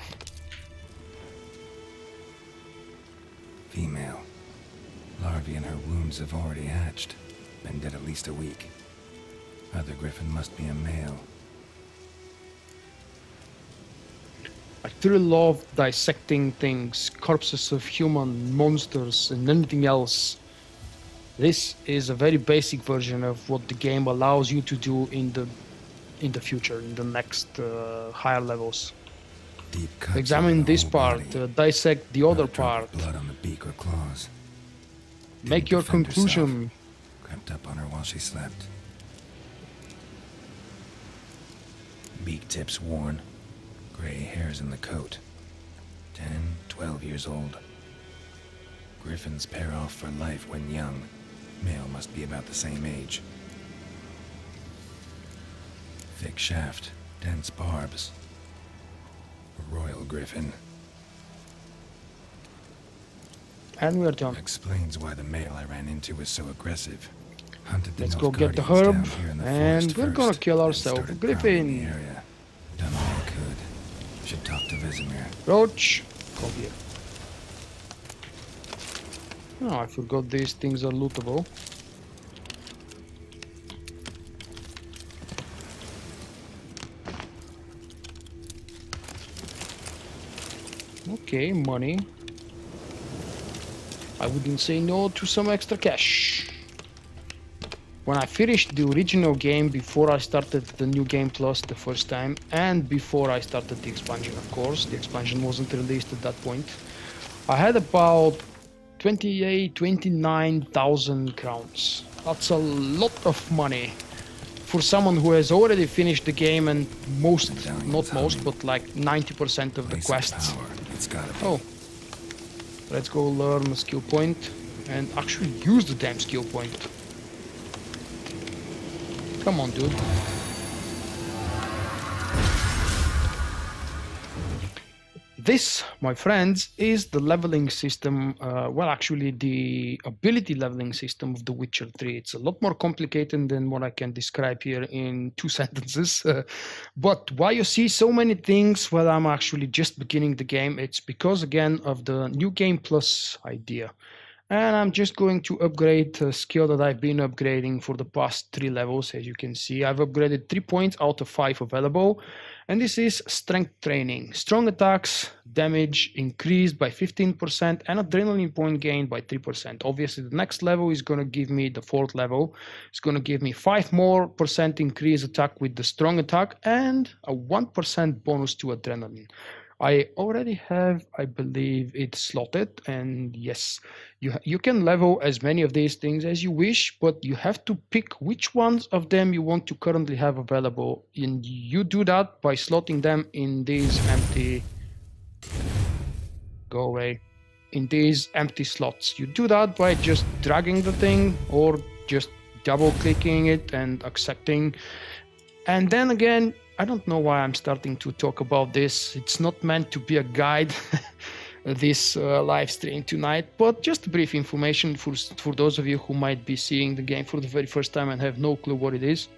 Female. Larvae in her wounds have already hatched. Been dead at least a week. Other Griffin must be a male. I truly love dissecting things, corpses of human, monsters, and anything else. This is a very basic version of what the game allows you to do in the future, in the next higher levels. Deep cuts Examine over the this whole part, body. dissect the other Not a drop of part, blood on the beak or claws. make Didn't your defend herself. conclusion. Crept up on her while she slept. Beak tips worn. Gray hairs in the coat. 10, 12 years old. Griffins pair off for life when young. Male must be about the same age. Thick shaft, dense barbs. A royal griffin. And we're done. Explains why the male I ran into was so aggressive. Hunted the Let's go get the Nilfgaardians herb, down here in the and forest we're gonna first, kill then ourselves a started prowling the griffin. area. Done all I could. Should talk to Vesemir. Roach, come here. Oh, I forgot these things are lootable. Okay, money. I wouldn't say no to some extra cash. when I finished the original game before I started the New Game Plus the first time, and before I started the expansion, of course, the expansion wasn't released at that point, I had about 29,000 crowns. That's a lot of money for someone who has already finished the game and not most, but like 90% of the quests. Oh, let's go learn a skill point and actually use the damn skill point. Come on, dude. This, my friends, is the leveling system, well, actually the ability leveling system of The Witcher 3. It's a lot more complicated than what I can describe here in 2 sentences. But why you see so many things while I'm actually just beginning the game, it's because, again, of the New Game Plus idea. And I'm just going to upgrade a skill that I've been upgrading for the past 3 levels. As you can see, I've upgraded 3 points out of 5 available. And this is strength training. Strong attacks, damage increased by 15%, and adrenaline point gained by 3%. Obviously, the next level is going to give me the 4th level. It's going to give me 5% more increase attack with the strong attack and a 1% bonus to adrenaline. I already have, I believe, it slotted, and yes, you can level as many of these things as you wish, but you have to pick which ones of them you want to currently have available, and you do that by slotting them in these empty, go away, in these empty slots. You do that by just dragging the thing or just double clicking it and accepting, and then again, I don't know why I'm starting to talk about this. It's not meant to be a guide, this live stream tonight, but just brief information for those of you who might be seeing the game for the very first time and have no clue what it is.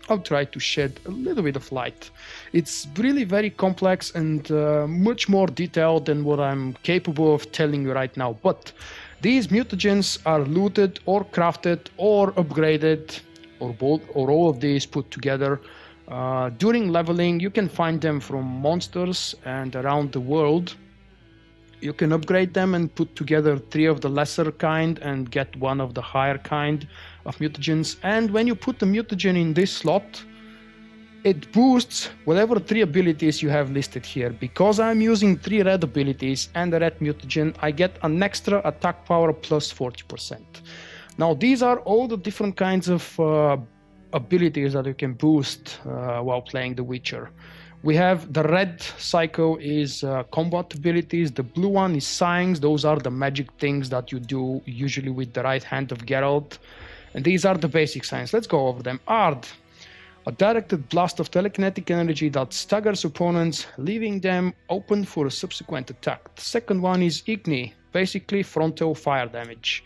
I'll try to shed a little bit of light. It's really very complex and much more detailed than what I'm capable of telling you right now. But these mutagens are looted or crafted or upgraded, or both, or all of these put together. During leveling, you can find them from monsters and around the world. You can upgrade them and put together 3 of the lesser kind and get 1 of the higher kind of mutagens. And when you put the mutagen in this slot, it boosts whatever 3 abilities you have listed here. Because I'm using 3 red abilities and a red mutagen, I get an extra attack power plus 40%. Now, these are all the different kinds of abilities that you can boost while playing The Witcher. We have the red cycle is combat abilities, the blue one is signs, those are the magic things that you do usually with the right hand of Geralt, and these are the basic signs. Let's go over them. Ard, a directed blast of telekinetic energy that staggers opponents, leaving them open for a subsequent attack. The second one is Igni, basically frontal fire damage.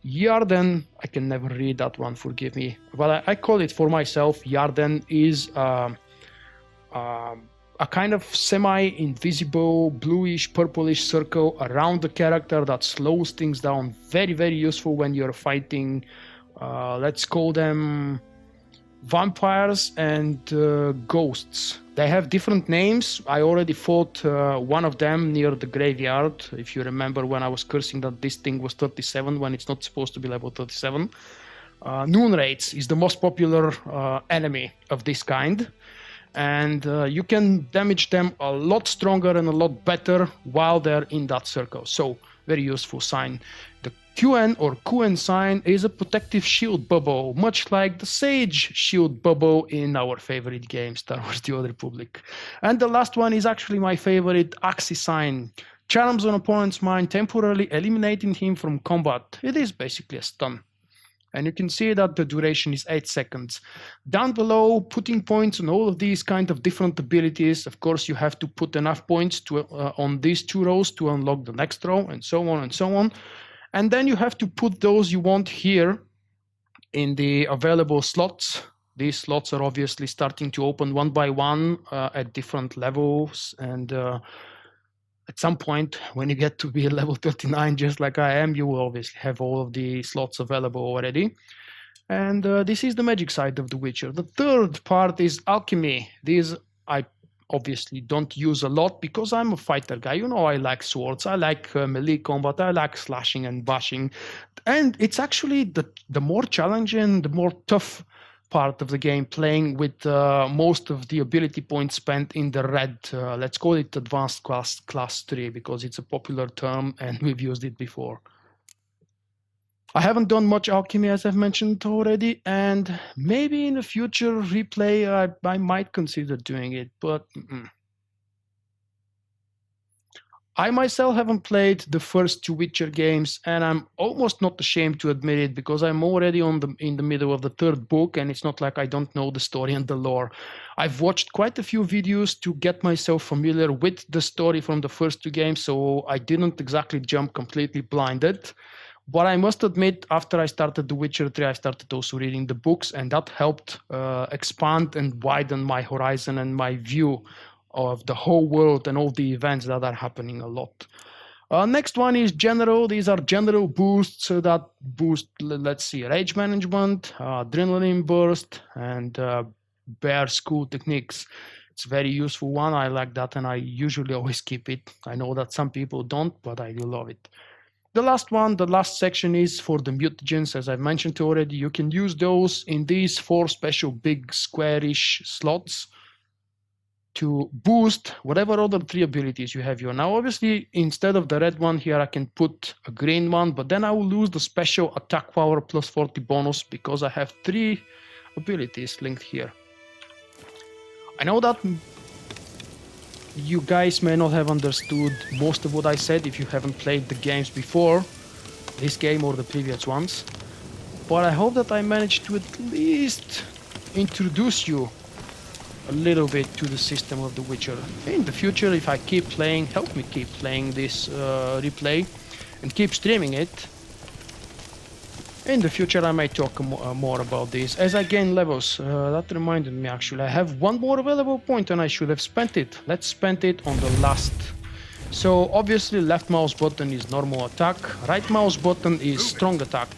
Yarden, I can never read that one, forgive me. Well, I call it for myself. Yarden is a kind of semi-invisible bluish purplish circle around the character that slows things down. Very, very useful when you're fighting, let's call them vampires and ghosts. They have different names. I already fought one of them near the graveyard. If you remember when I was cursing that this thing was 37 when it's not supposed to be level 37. Noon Raids is the most popular enemy of this kind. And you can damage them a lot stronger and a lot better while they're in that circle. So, very useful sign. The QN or QN sign is a protective shield bubble, much like the Sage shield bubble in our favorite game, Star Wars The Old Republic. And the last one is actually my favorite, Axis sign. Charms an opponent's mind, temporarily eliminating him from combat. It is basically a stun. And you can see that the duration is 8 seconds. Down below, putting points on all of these kind of different abilities. Of course, you have to put enough points to on these 2 rows to unlock the next row, and so on and so on. And then you have to put those you want here in the available slots. These slots are obviously starting to open one by one at different levels. And at some point, when you get to be level 39, just like I am, you will obviously have all of the slots available already. And this is the magic side of The Witcher. The third part is alchemy. These I obviously don't use a lot because I'm a fighter guy. You know, I like swords, I like melee combat, I like slashing and bashing. And it's actually the more challenging, the more tough part of the game, playing with most of the ability points spent in the red, let's call it advanced class 3, because it's a popular term and we've used it before. I haven't done much alchemy, as I've mentioned already, and maybe in the future replay I might consider doing it, but I myself haven't played the first 2 Witcher games, and I'm almost not ashamed to admit it, because I'm already in the middle of the 3rd book, and it's not like I don't know the story and the lore. I've watched quite a few videos to get myself familiar with the story from the first 2 games, so I didn't exactly jump completely blinded. But I must admit, after I started The Witcher 3, I started also reading the books, and that helped expand and widen my horizon and my view of the whole world and all the events that are happening a lot. Next one is general. These are general boosts that boost, let's see, rage management, adrenaline burst, and bear school techniques. It's a very useful one. I like that, and I usually always keep it. I know that some people don't, but I do love it. The last one, the last section, is for the mutagens. As I mentioned already, you can use those in these 4 special big squarish slots to boost whatever other 3 abilities you have here. Now, obviously, instead of the red one here, I can put a green one, but then I will lose the special attack power plus 40 bonus because I have 3 abilities linked here. I know that you guys may not have understood most of what I said if you haven't played the games before, this game or the previous ones, but I hope that I managed to at least introduce you a little bit to the system of The Witcher. In the future, if I keep playing, help me keep playing this replay and keep streaming it. In the future, I might talk more about this as I gain levels. That reminded me, actually, I have 1 more available point and I should have spent it. Let's spend it on the last. So obviously, left mouse button is normal attack, right mouse button is strong attack.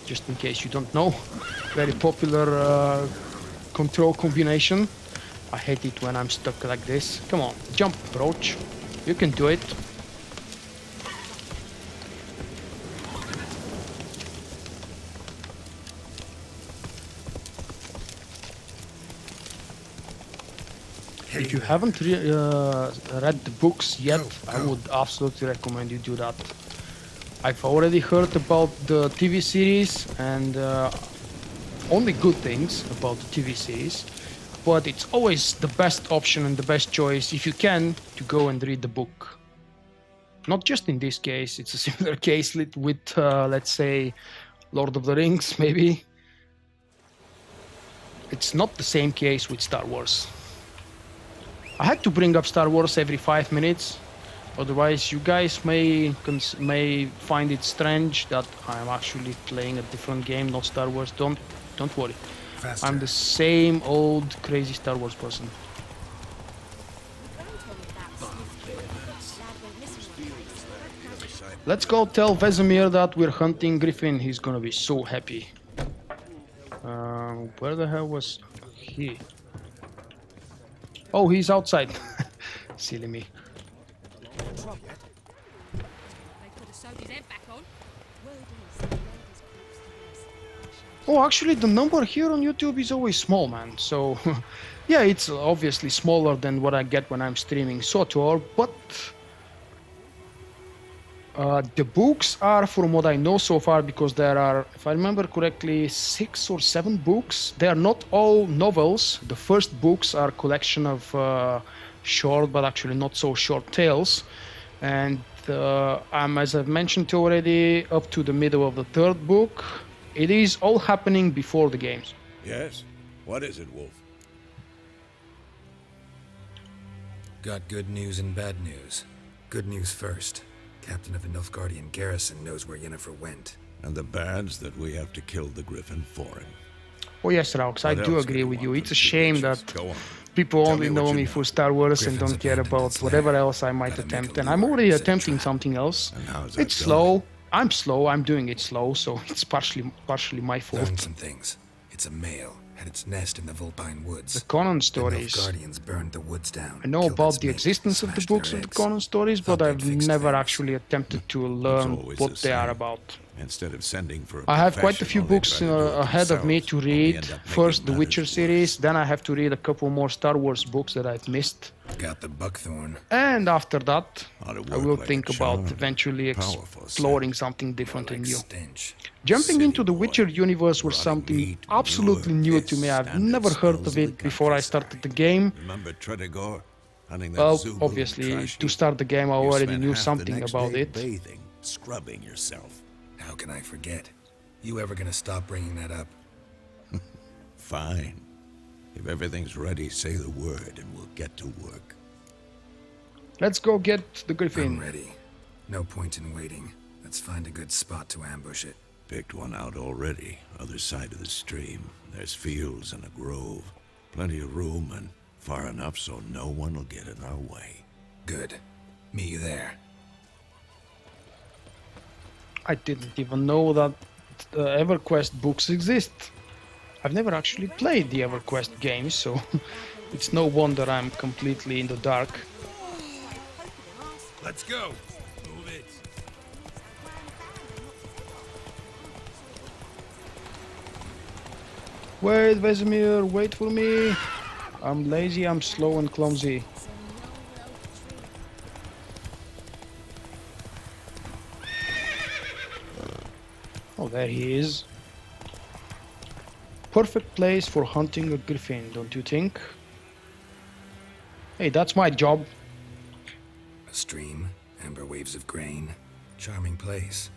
Just in case you don't know, very popular control combination. I hate it when I'm stuck like this. Come on, jump, Roach. You can do it. If you haven't read the books yet, I would absolutely recommend you do that. I've already heard about the TV series and only good things about the TV series, but it's always the best option and the best choice, if you can, to go and read the book. Not just in this case, it's a similar case with, let's say, Lord of the Rings, maybe. It's not the same case with Star Wars. I had to bring up Star Wars every 5 minutes, otherwise you guys may find it strange that I'm actually playing a different game, not Star Wars. Don't worry. Faster. I'm the same old crazy Star Wars person. Let's go tell Vesemir that we're hunting Griffin. He's gonna be so happy. Where the hell was he? Oh, he's outside. Silly me. Oh, actually, the number here on YouTube is always small, man. So, yeah, it's obviously smaller than what I get when I'm streaming SWTOR, but the books are, from what I know so far, because there are, if I remember correctly, 6 or 7 books. They are not all novels. The first books are a collection of short, but actually not so short tales. And as I've mentioned already, up to the middle of the 3rd book, it is all happening before the games. Yes? What is it, Wolf? Got good news and bad news. Good news first. Captain of the Nilfgaardian garrison knows where Yennefer went. And the bad's that we have to kill the Griffin for him. Oh yes, Raux, I do agree with you. It's a shame that people only know me for Star Wars and don't care about whatever else I might attempt. And I'm already attempting something else. It's slow. I'm slow. I'm doing it slow, so it's partially my fault. Learn some things. It's a male. had its nest in the Vulpine Woods. The Conan The stories. Nilfgaardians burned the woods down. I know killed about its the mate, existence of the smashed books their of the eggs. Conan stories, Thought but they'd I've fixed never things. actually attempted to learn always what the they are same. about. Instead of sending for a I have quite a few professional, they books try to do it ahead of me themselves, to only read. end up making First, the matters Witcher worse. series, then I have to read a couple more Star Wars books that I've missed. Got the buckthorn. And after that, Ought to I work will like think a about charm. eventually Powerful exploring scent. something different More and like new. stench. Jumping Silly into the boy. Witcher universe was Rotting something meat, absolutely manure, new to me. piss, I've standard never heard smells of of it the before I started the game. Remember Tredegor? Hunting that Well, Zoogle obviously, trash to heap? start the game I You already spent knew half the something next about day it. bathing, scrubbing yourself. How can I forget? You ever gonna stop bringing that up? Fine. If everything's ready, say the word and we'll get to work. Let's go get the I'm griffin. ready. No point in waiting. Let's find a good spot to ambush it. Picked one out already. Other side of the stream. There's fields and a grove. Plenty of room and far enough so no one will get in our way. Good. Meet you there. I didn't even know that EverQuest books exist. I've never actually played the EverQuest games, so it's no wonder I'm completely in the dark. Let's go. Move it. Wait, Vesemir, wait for me. I'm lazy, I'm slow and clumsy. Oh, there he is. Perfect place for hunting a griffin, don't you think? Hey, that's my job. A stream, amber waves of grain. Charming place.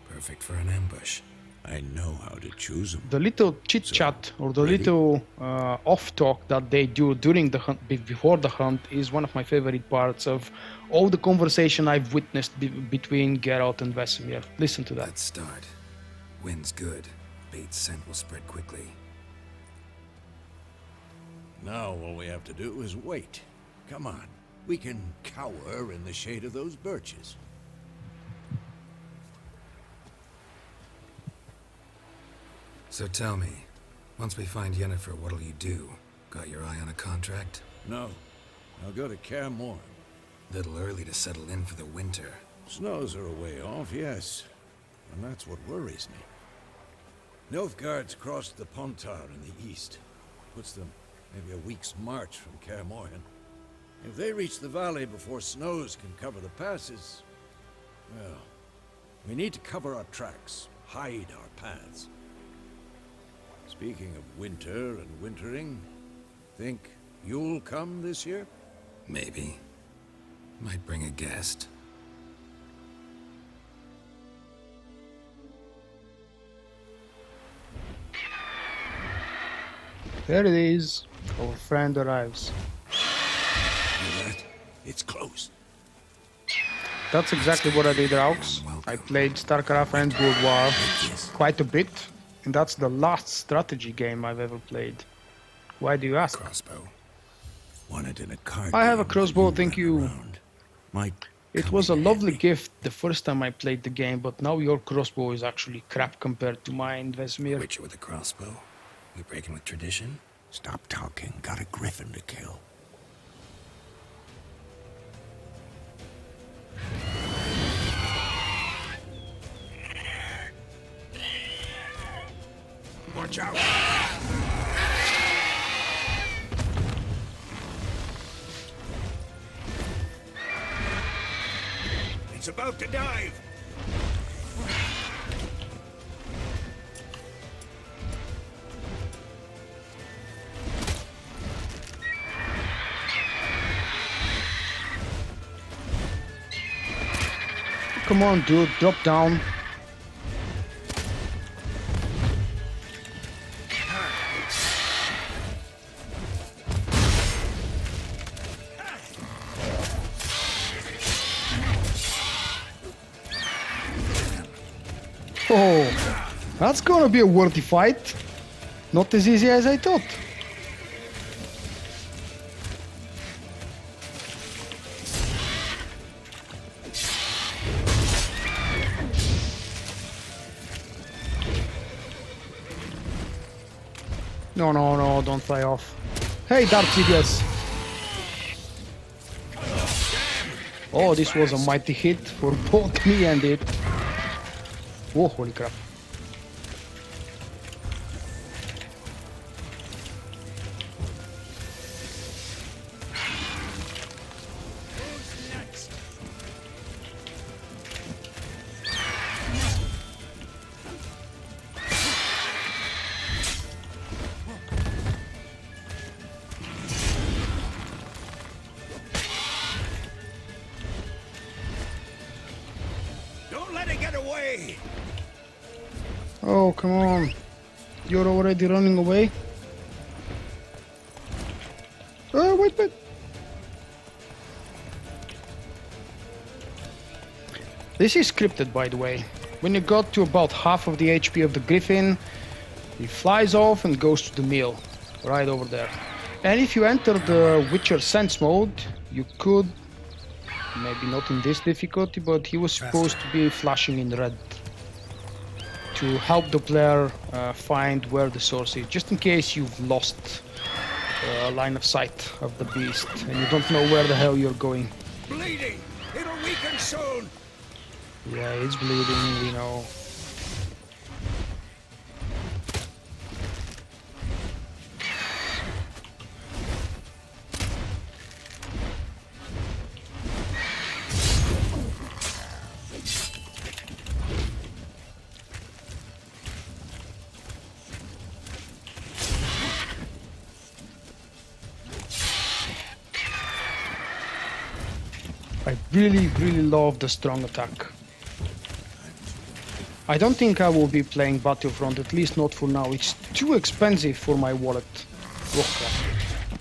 Perfect for an ambush. I know how to choose them. The little chit chat or the ready? little off talk that they do during the hunt, before the hunt, is one of my favorite parts of all the conversation I've witnessed between Geralt and Vesemir. Listen to that. Let's start. Wind's good. Bait's scent will spread quickly. Now all we have to do is wait. Come on. We can cower in the shade of those birches. So tell me, once we find Yennefer, what'll you do? Got your eye on a contract? No. I'll go to Kaer Morhen. Little early to settle in for the winter. Snows are a way off, yes. And that's what worries me. Nilfgaard's crossed the Pontar in the east. Puts them maybe a week's march from Kaer Morhen. If they reach the valley before snows can cover the passes, well, we need to cover our tracks, hide our paths. Speaking of winter and wintering, think you'll come this year? Maybe. Might bring a guest. There it is. Our friend arrives. Hear that? It's close. That's exactly what I did, Raux. I played StarCraft and World War quite a bit, and that's the last strategy game I've ever played. Why do you ask? Crossbow. Wanted in a card. I have a game crossbow, when thank ran you. around. Might It come was a in lovely handy. gift the first time I played the game, but now your crossbow is actually crap compared to mine, Vesemir. Witcher with a crossbow. We breaking with tradition? Stop talking. Got a griffin to kill. Watch out! It's about to dive! Come on, dude, drop down. Oh, that's gonna be a worthy fight. Not as easy as I thought. No, no, no, don't fly off. Hey, Darth Sidious! Oh, this was a mighty hit for both me and it. Oh, holy crap. Oh, come on. You're already running away? Oh, wait, wait. This is scripted, by the way. When you got to about half of the HP of the griffin, he flies off and goes to the mill, right over there. And if you enter the Witcher Sense mode, you could, maybe not in this difficulty, but he was supposed to be flashing in red to help the player find where the source is, just in case you've lost line of sight of the beast and you don't know where the hell you're going. Bleeding! It'll weaken soon! Yeah, it's bleeding, we know. I really, really love the strong attack. I don't think I will be playing Battlefront, at least not for now. It's too expensive for my wallet. Oh,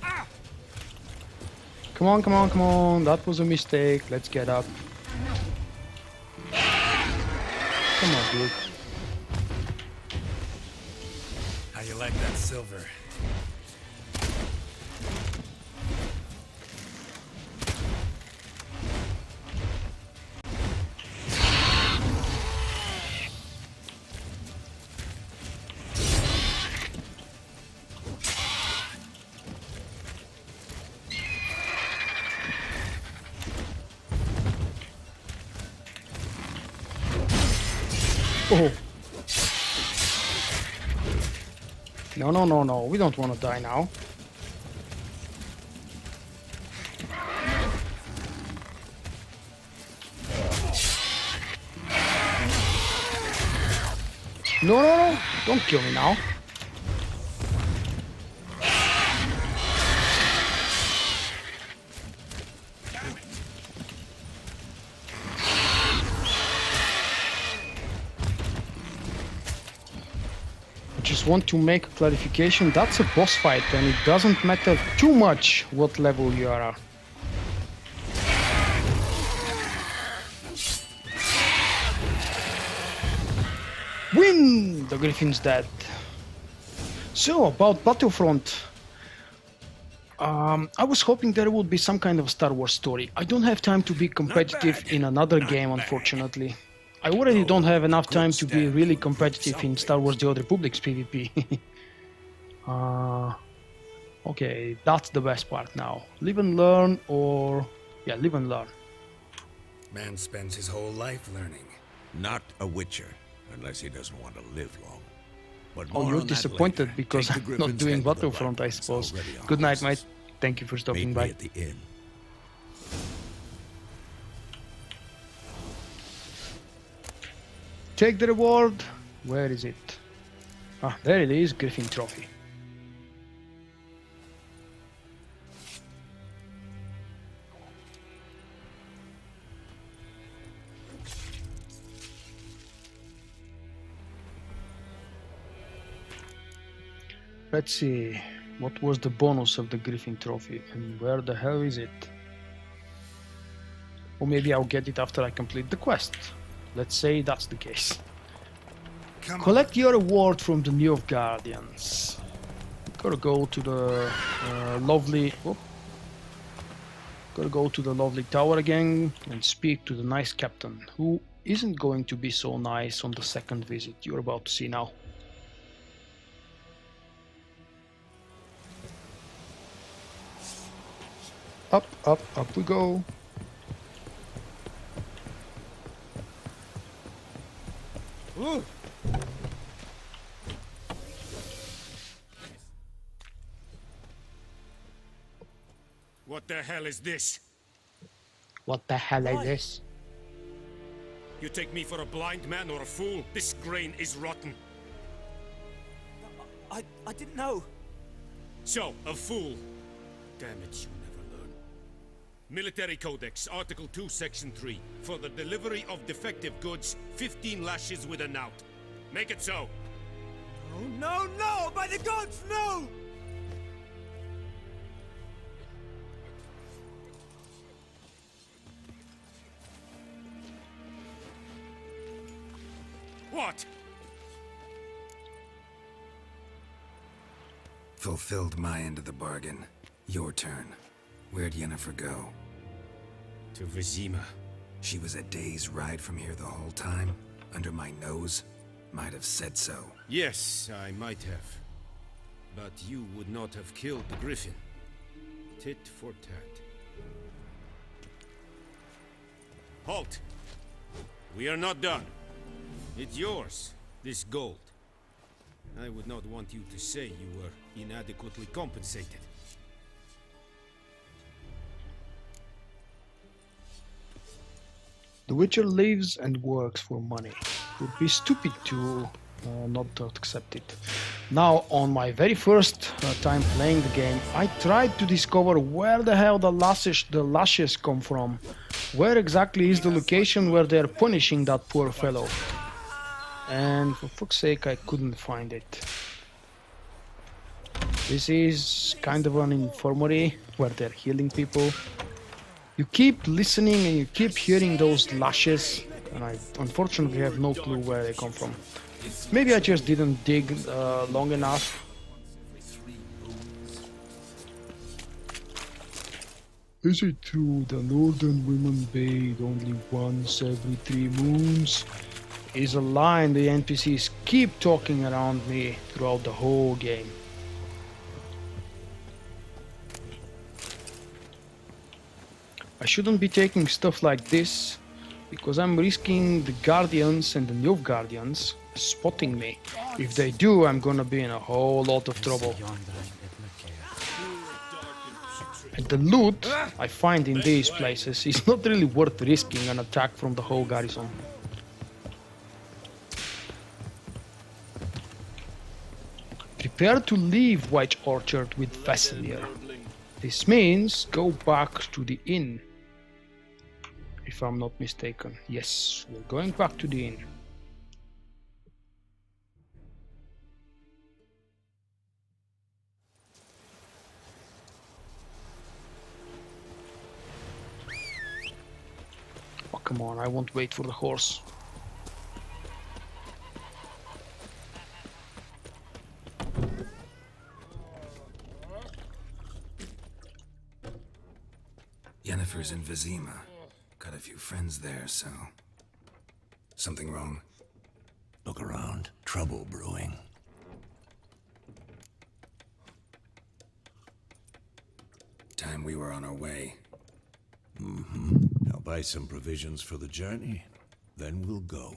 crap. Come on, come on, come on. That was a mistake. Let's get up. Come on, dude. How you like that silver? Oh. No, no, no, no. We don't want to die now. No, no, no. Don't kill me now. Just want to make a clarification, that's a boss fight and it doesn't matter too much what level you are. Win! The griffin's dead. So, about Battlefront. I was hoping there would be some kind of Star Wars story. I don't have time to be competitive in another game, unfortunately. I already don't have enough time to be really competitive in Star Wars The Old Republic's PvP. Okay, that's the best part now. Live and learn, or... yeah, live and learn. Man spends his whole life learning. Not a Witcher, unless he doesn't want to live long. But Oh, you're disappointed because I'm not doing Battlefront, I suppose. Good night, mate. Thank you for stopping by. At the inn. Take the reward. Where is it? Ah, there it is, Griffin Trophy. Let's see, what was the bonus of the Griffin Trophy and where the hell is it? Or maybe I'll get it after I complete the quest. Let's say that's the case. Collect your reward from the Nilfgaardians. Gotta go to the lovely... Oh, gotta go to the lovely tower again and speak to the nice captain, who isn't going to be so nice on the second visit you're about to see now. Up, up, up we go. Ooh. What the hell is this? What the hell is this? You take me for a blind man or a fool? This grain is rotten. I didn't know. So, a fool. Damn it, you never learn. Military Codex, Article 2, Section 3. For the delivery of defective goods, 15 lashes with a knout. Make it so. Oh, no, no! By the gods, no! What? Fulfilled my end of the bargain. Your turn. Where'd Yennefer go? To Vizima. She was a day's ride from here the whole time? Under my nose? Might have said so. Yes, I might have. But you would not have killed the griffin. Tit for tat. Halt! We are not done. It's yours, this gold. I would not want you to say you were inadequately compensated. The Witcher lives and works for money. It would be stupid to not accept it. Now, on my very first time playing the game, I tried to discover where the hell the lashes come from. Where exactly is the location where they're punishing that poor fellow? And for fuck's sake, I couldn't find it. This is kind of an infirmary where they're healing people. You keep listening and you keep hearing those lashes, and I unfortunately have no clue where they come from. Maybe I just didn't dig long enough. Is it true the northern women bathe only once every 3 moons? Is a line the NPCs keep talking around me throughout the whole game. I shouldn't be taking stuff like this, because I'm risking the Guardians and the Nilfgaardians spotting me. If they do, I'm gonna be in a whole lot of trouble. And the loot I find in these places is not really worth risking an attack from the whole garrison. Prepare to leave White Orchard with Vesemir. This means go back to the inn. If I'm not mistaken. Yes, we're going back to the inn. Oh, come on, I won't wait for the horse. Yennefer's in Vizima. Got a few friends there, so... Something wrong? Look around. Trouble brewing. Time we were on our way. I'll buy some provisions for the journey. Then we'll go.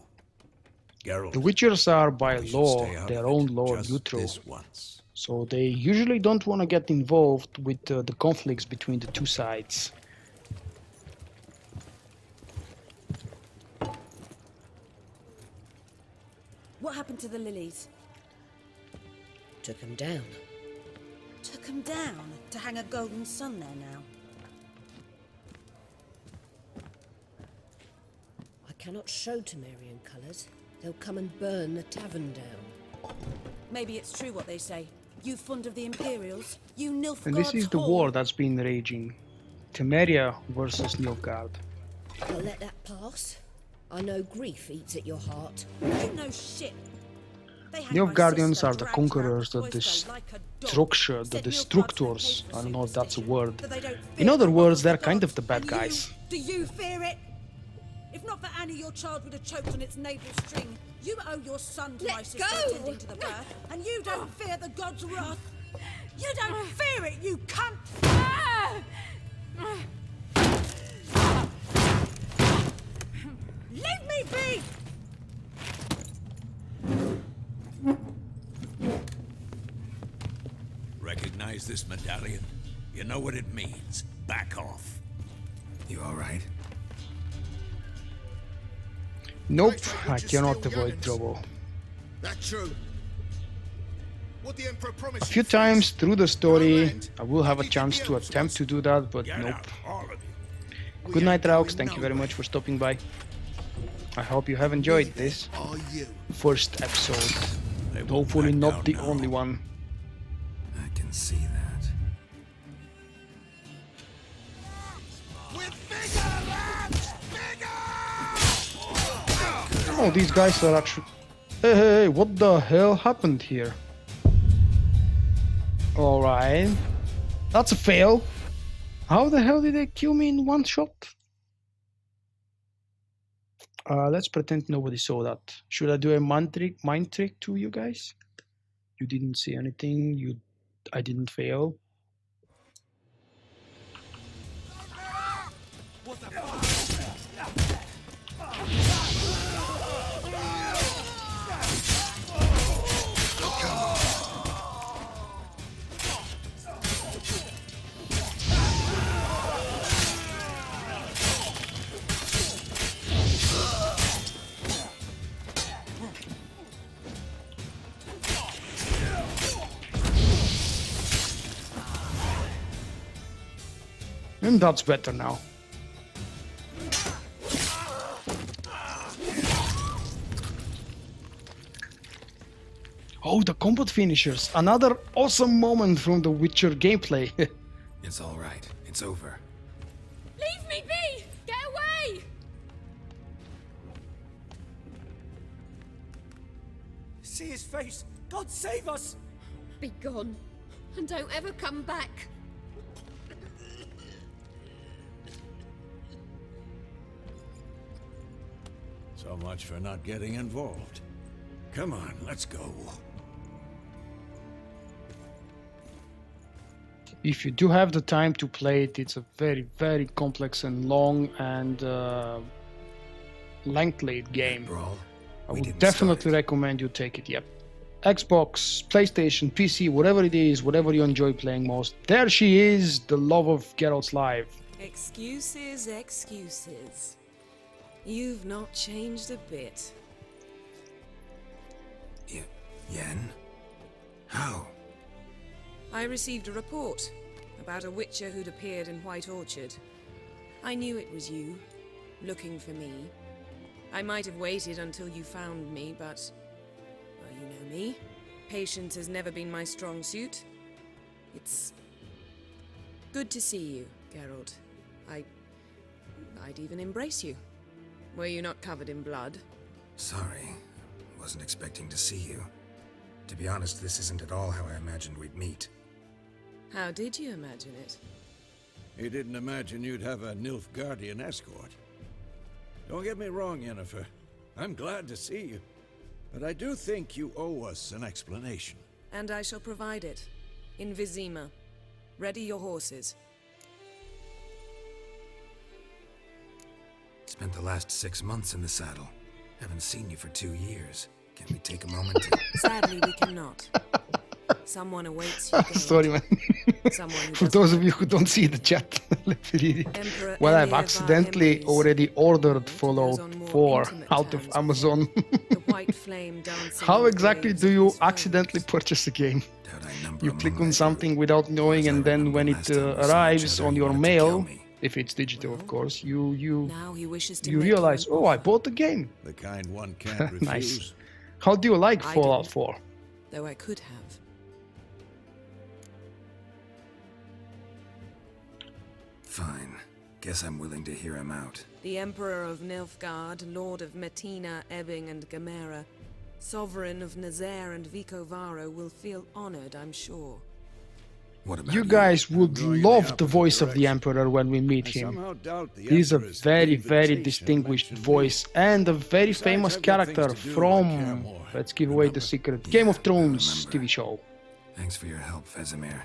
Geralt, The Witchers are by we should law stay out their of own it Lord just Neutral, this once. so they usually don't want to get involved with the conflicts between the two sides. What happened to the lilies? Took him down. Took them down to hang a golden sun there now. I cannot show Temerian colours. They'll come and burn the tavern down. Maybe it's true what they say. You fond of the Imperials? You Nilfgaard's And this is the whore. war that's been raging. Temeria versus Nilfgaard. I'll let that pass. I know grief eats at your heart. You know shit. They hanged my Nilfgaardians sister, are the dragged her out conquerors, the the cloister like a dog. destructors, the Said Nilfgaard's destructors. no I don't know if that's a superstition, word. that they don't In fear other the words, wrath of they're the kind gods. of the bad And guys. Do you fear it? If not for Annie, your child would have choked on its navel string. You owe your son to my sister attending to the birth, and you don't fear the gods' wrath. You don't fear it, you cunt! Leave me be! Recognize this medallion? You know what it means. Back off. You all right? Nope, I cannot avoid trouble. That's true. What the Emperor promised A few times through the story, I will have a chance to attempt to do that, but nope. Good night, Raux. Thank you very much for stopping by. I hope you have enjoyed this first episode. Hopefully not the only one. I can see that. Oh, these guys are actually... Hey, what the hell happened here? Alright. That's a fail. How the hell did they kill me in one shot? Let's pretend nobody saw that. Should I do a mind trick to you guys? You didn't see anything. I didn't fail. What the And that's better now. Oh, the combat finishers. Another awesome moment from the Witcher gameplay. It's all right. It's over. Leave me be! Get away! See his face! God save us! Be gone, and don't ever come back. So much for not getting involved. Come on, let's go. If you do have the time to play it, it's a very, very complex and long and lengthy game. I would definitely recommend you take it, yep. Xbox, PlayStation, PC, whatever it is, whatever you enjoy playing most. There she is, the love of Geralt's life. Excuses, excuses. You've not changed a bit. Yen? How? I received a report about a witcher who'd appeared in White Orchard. I knew it was you, looking for me. I might have waited until you found me, but... well, you know me. Patience has never been my strong suit. It's... good to see you, Geralt. I'd even embrace you. Were you not covered in blood? Sorry. Wasn't expecting to see you. To be honest, this isn't at all how I imagined we'd meet. How did you imagine it? He didn't imagine you'd have a Nilfgaardian escort. Don't get me wrong, Yennefer. I'm glad to see you. But I do think you owe us an explanation. And I shall provide it. In Vizima. Ready your horses. Spent the last 6 months in the saddle. Haven't seen you for 2 years. Can we take a moment to... Sadly, we cannot. Someone awaits you. Sorry, man. For those of you who don't see the chat, let me read it. Well, I've accidentally already ordered Fallout 4 out of Amazon. How exactly do you accidentally purchase a game? You click on something without knowing, and then when it arrives on your mail, if it's digital, of course, you realize, oh, I bought the game. The kind one can't refuse. Nice. How do you like Fallout 4? Though I could have. Fine. Guess I'm willing to hear him out. The Emperor of Nilfgaard, Lord of Metina, Ebbing and Gamera, Sovereign of Nazaire and Vicovaro will feel honored, I'm sure. What about you guys would love the voice of the Emperor when we meet him. He's a very, very distinguished voice and a very famous character from, let's give away the secret, Game of Thrones TV show. Thanks for your help, Vesemir.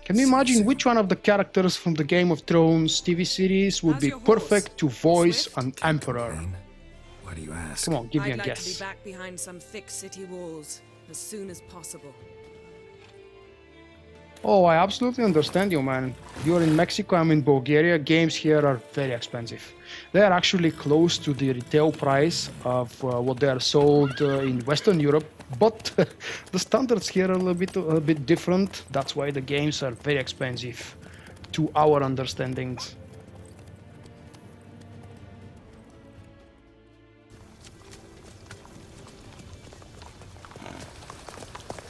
Can you imagine which one of the characters from the Game of Thrones TV series would be perfect to voice an emperor? Why do you ask? Come on, give me a I'd like guess. to be back behind some thick city walls as soon as possible. Oh, I absolutely understand you, man. You're in Mexico, I'm in Bulgaria. Games here are very expensive. They are actually close to the retail price of what they are sold in Western Europe, but the standards here are a bit different. That's why the games are very expensive to our understandings.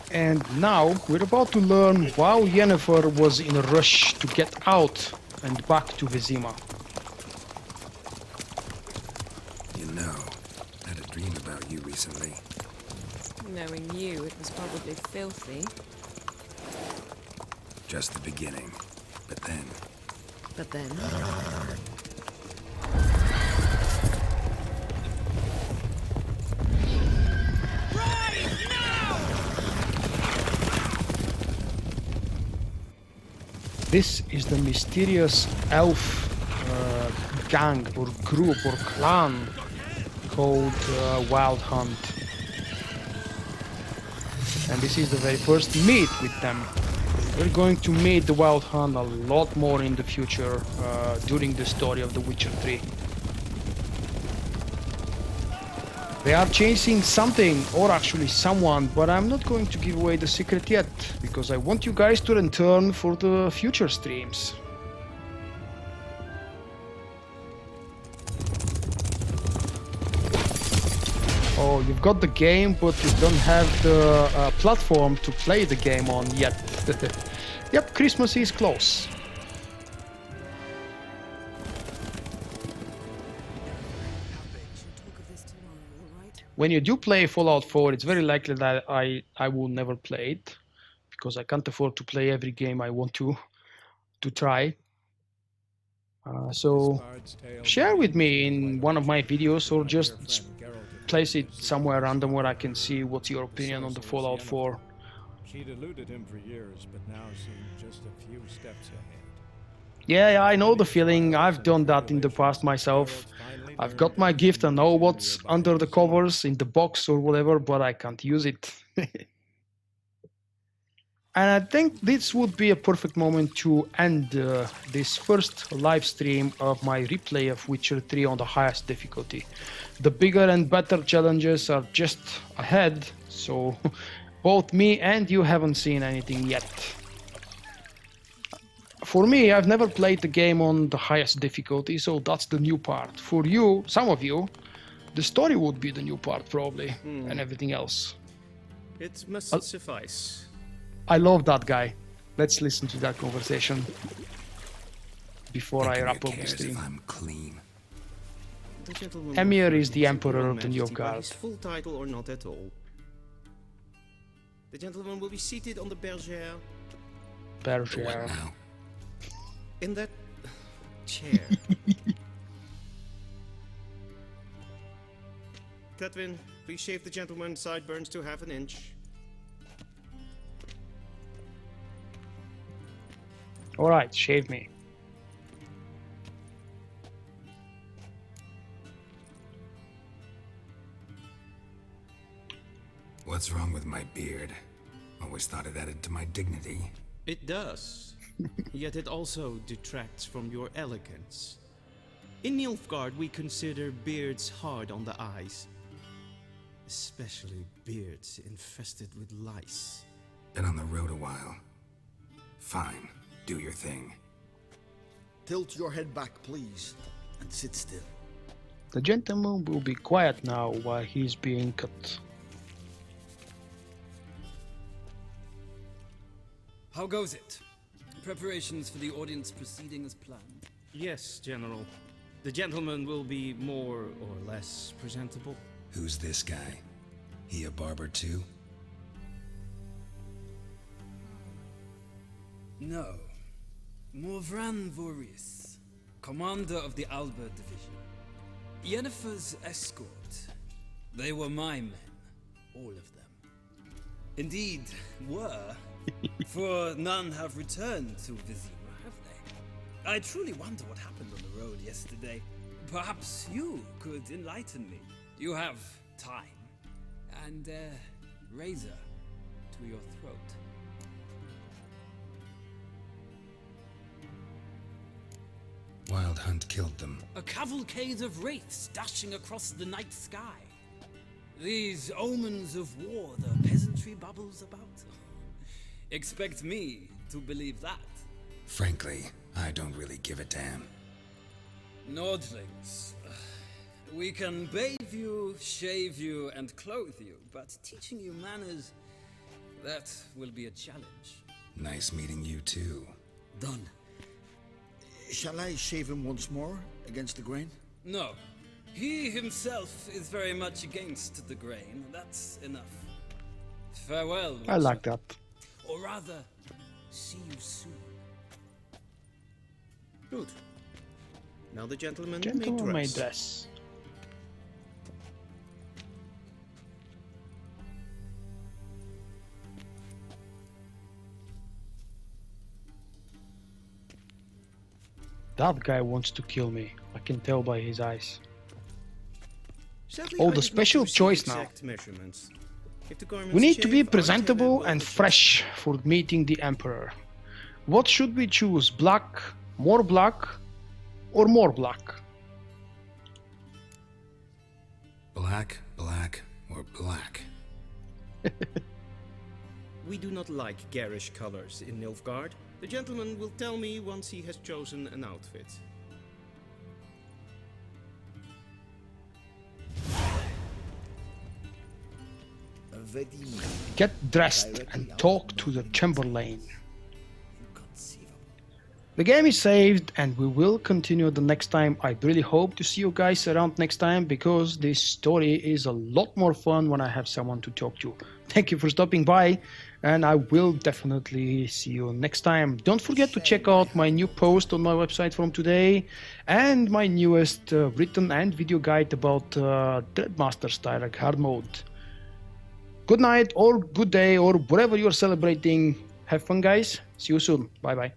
And now we're about to learn why Yennefer was in a rush to get out and back to Vizima. You know, I had a dream about you recently. Knowing you, it was probably filthy. Just the beginning. But then... But then... This is the mysterious elf gang or group or clan called Wild Hunt. And this is the very first meet with them. We're going to meet the Wild Hunt a lot more in the future during the story of The Witcher 3. They are chasing something, or actually someone, but I'm not going to give away the secret yet, because I want you guys to return for the future streams. Oh, you've got the game, but you don't have the platform to play the game on yet. Yep, Christmas is close. When you do play Fallout 4, it's very likely that I will never play it, because I can't afford to play every game I want to try. So share with me in one of my videos, or just place it somewhere random where I can see what's your opinion on the Fallout 4. She'd eluded him for years, but now seemed just a few steps ahead. Yeah, I know the feeling. I've done that in the past myself. I've got my gift, I know what's under the covers, in the box or whatever, but I can't use it. And I think this would be a perfect moment to end this first live stream of my replay of Witcher 3 on the highest difficulty. The bigger and better challenges are just ahead, so both me and you haven't seen anything yet. For me, I've never played the game on the highest difficulty, so that's the new part. For you, some of you, the story would be the new part probably, and everything else. It must suffice. I love that guy. Let's listen to that conversation before I wrap up the stream. I'm clean. Emir is the Emperor of the Nilfgaard. His full title or not at all. The gentleman will be seated on the bergère. Bergère. In that chair. Cutwin, please shave the gentleman's sideburns to ½ an inch. Alright, shave me. What's wrong with my beard? Always thought it added to my dignity. It does. Yet it also detracts from your elegance. In Nilfgaard, we consider beards hard on the eyes. Especially beards infested with lice. Been on the road a while. Fine, do your thing. Tilt your head back, please, and sit still. The gentleman will be quiet now while he's being cut. How goes it? Preparations for the audience proceeding as planned? Yes, General. The gentleman will be more or less presentable. Who's this guy? He a barber too? No. Morvran Voris, commander of the Alba Division. Yennefer's escort. They were my men, all of them. Indeed, were. For none have returned to Vizima, have they? I truly wonder what happened on the road yesterday. Perhaps you could enlighten me. You have time and a razor to your throat. Wild Hunt killed them. A cavalcade of wraiths dashing across the night sky. These omens of war the peasantry bubbles about. Expect me to believe that. Frankly, I don't really give a damn. Nordlings. We can bathe you, shave you, and clothe you, but teaching you manners, that will be a challenge. Nice meeting you too. Done. Shall I shave him once more against the grain? No. He himself is very much against the grain. That's enough. Farewell. Watcher. I like that. Or rather, see you soon. Good. Now the gentleman Gentleman may may dress. dress. That guy wants to kill me. I can tell by his eyes. Sadly, Oh, I the did not special receive choice now. exact measurements. If the We garments need to be shave, presentable Artemis and will- fresh for meeting the Emperor. What should we choose? Black, more black, or more black? Black, black, or black? We do not like garish colors in Nilfgaard. The gentleman will tell me once he has chosen an outfit. Get dressed and talk to the Chamberlain. The game is saved and we will continue the next time. I really hope to see you guys around next time because this story is a lot more fun when I have someone to talk to. Thank you for stopping by and I will definitely see you next time. Don't forget to check out my new post on my website from today and my newest written and video guide about Dreadmaster Styrak hard mode. Good night or good day or whatever you're celebrating. Have fun guys. See you soon. Bye bye.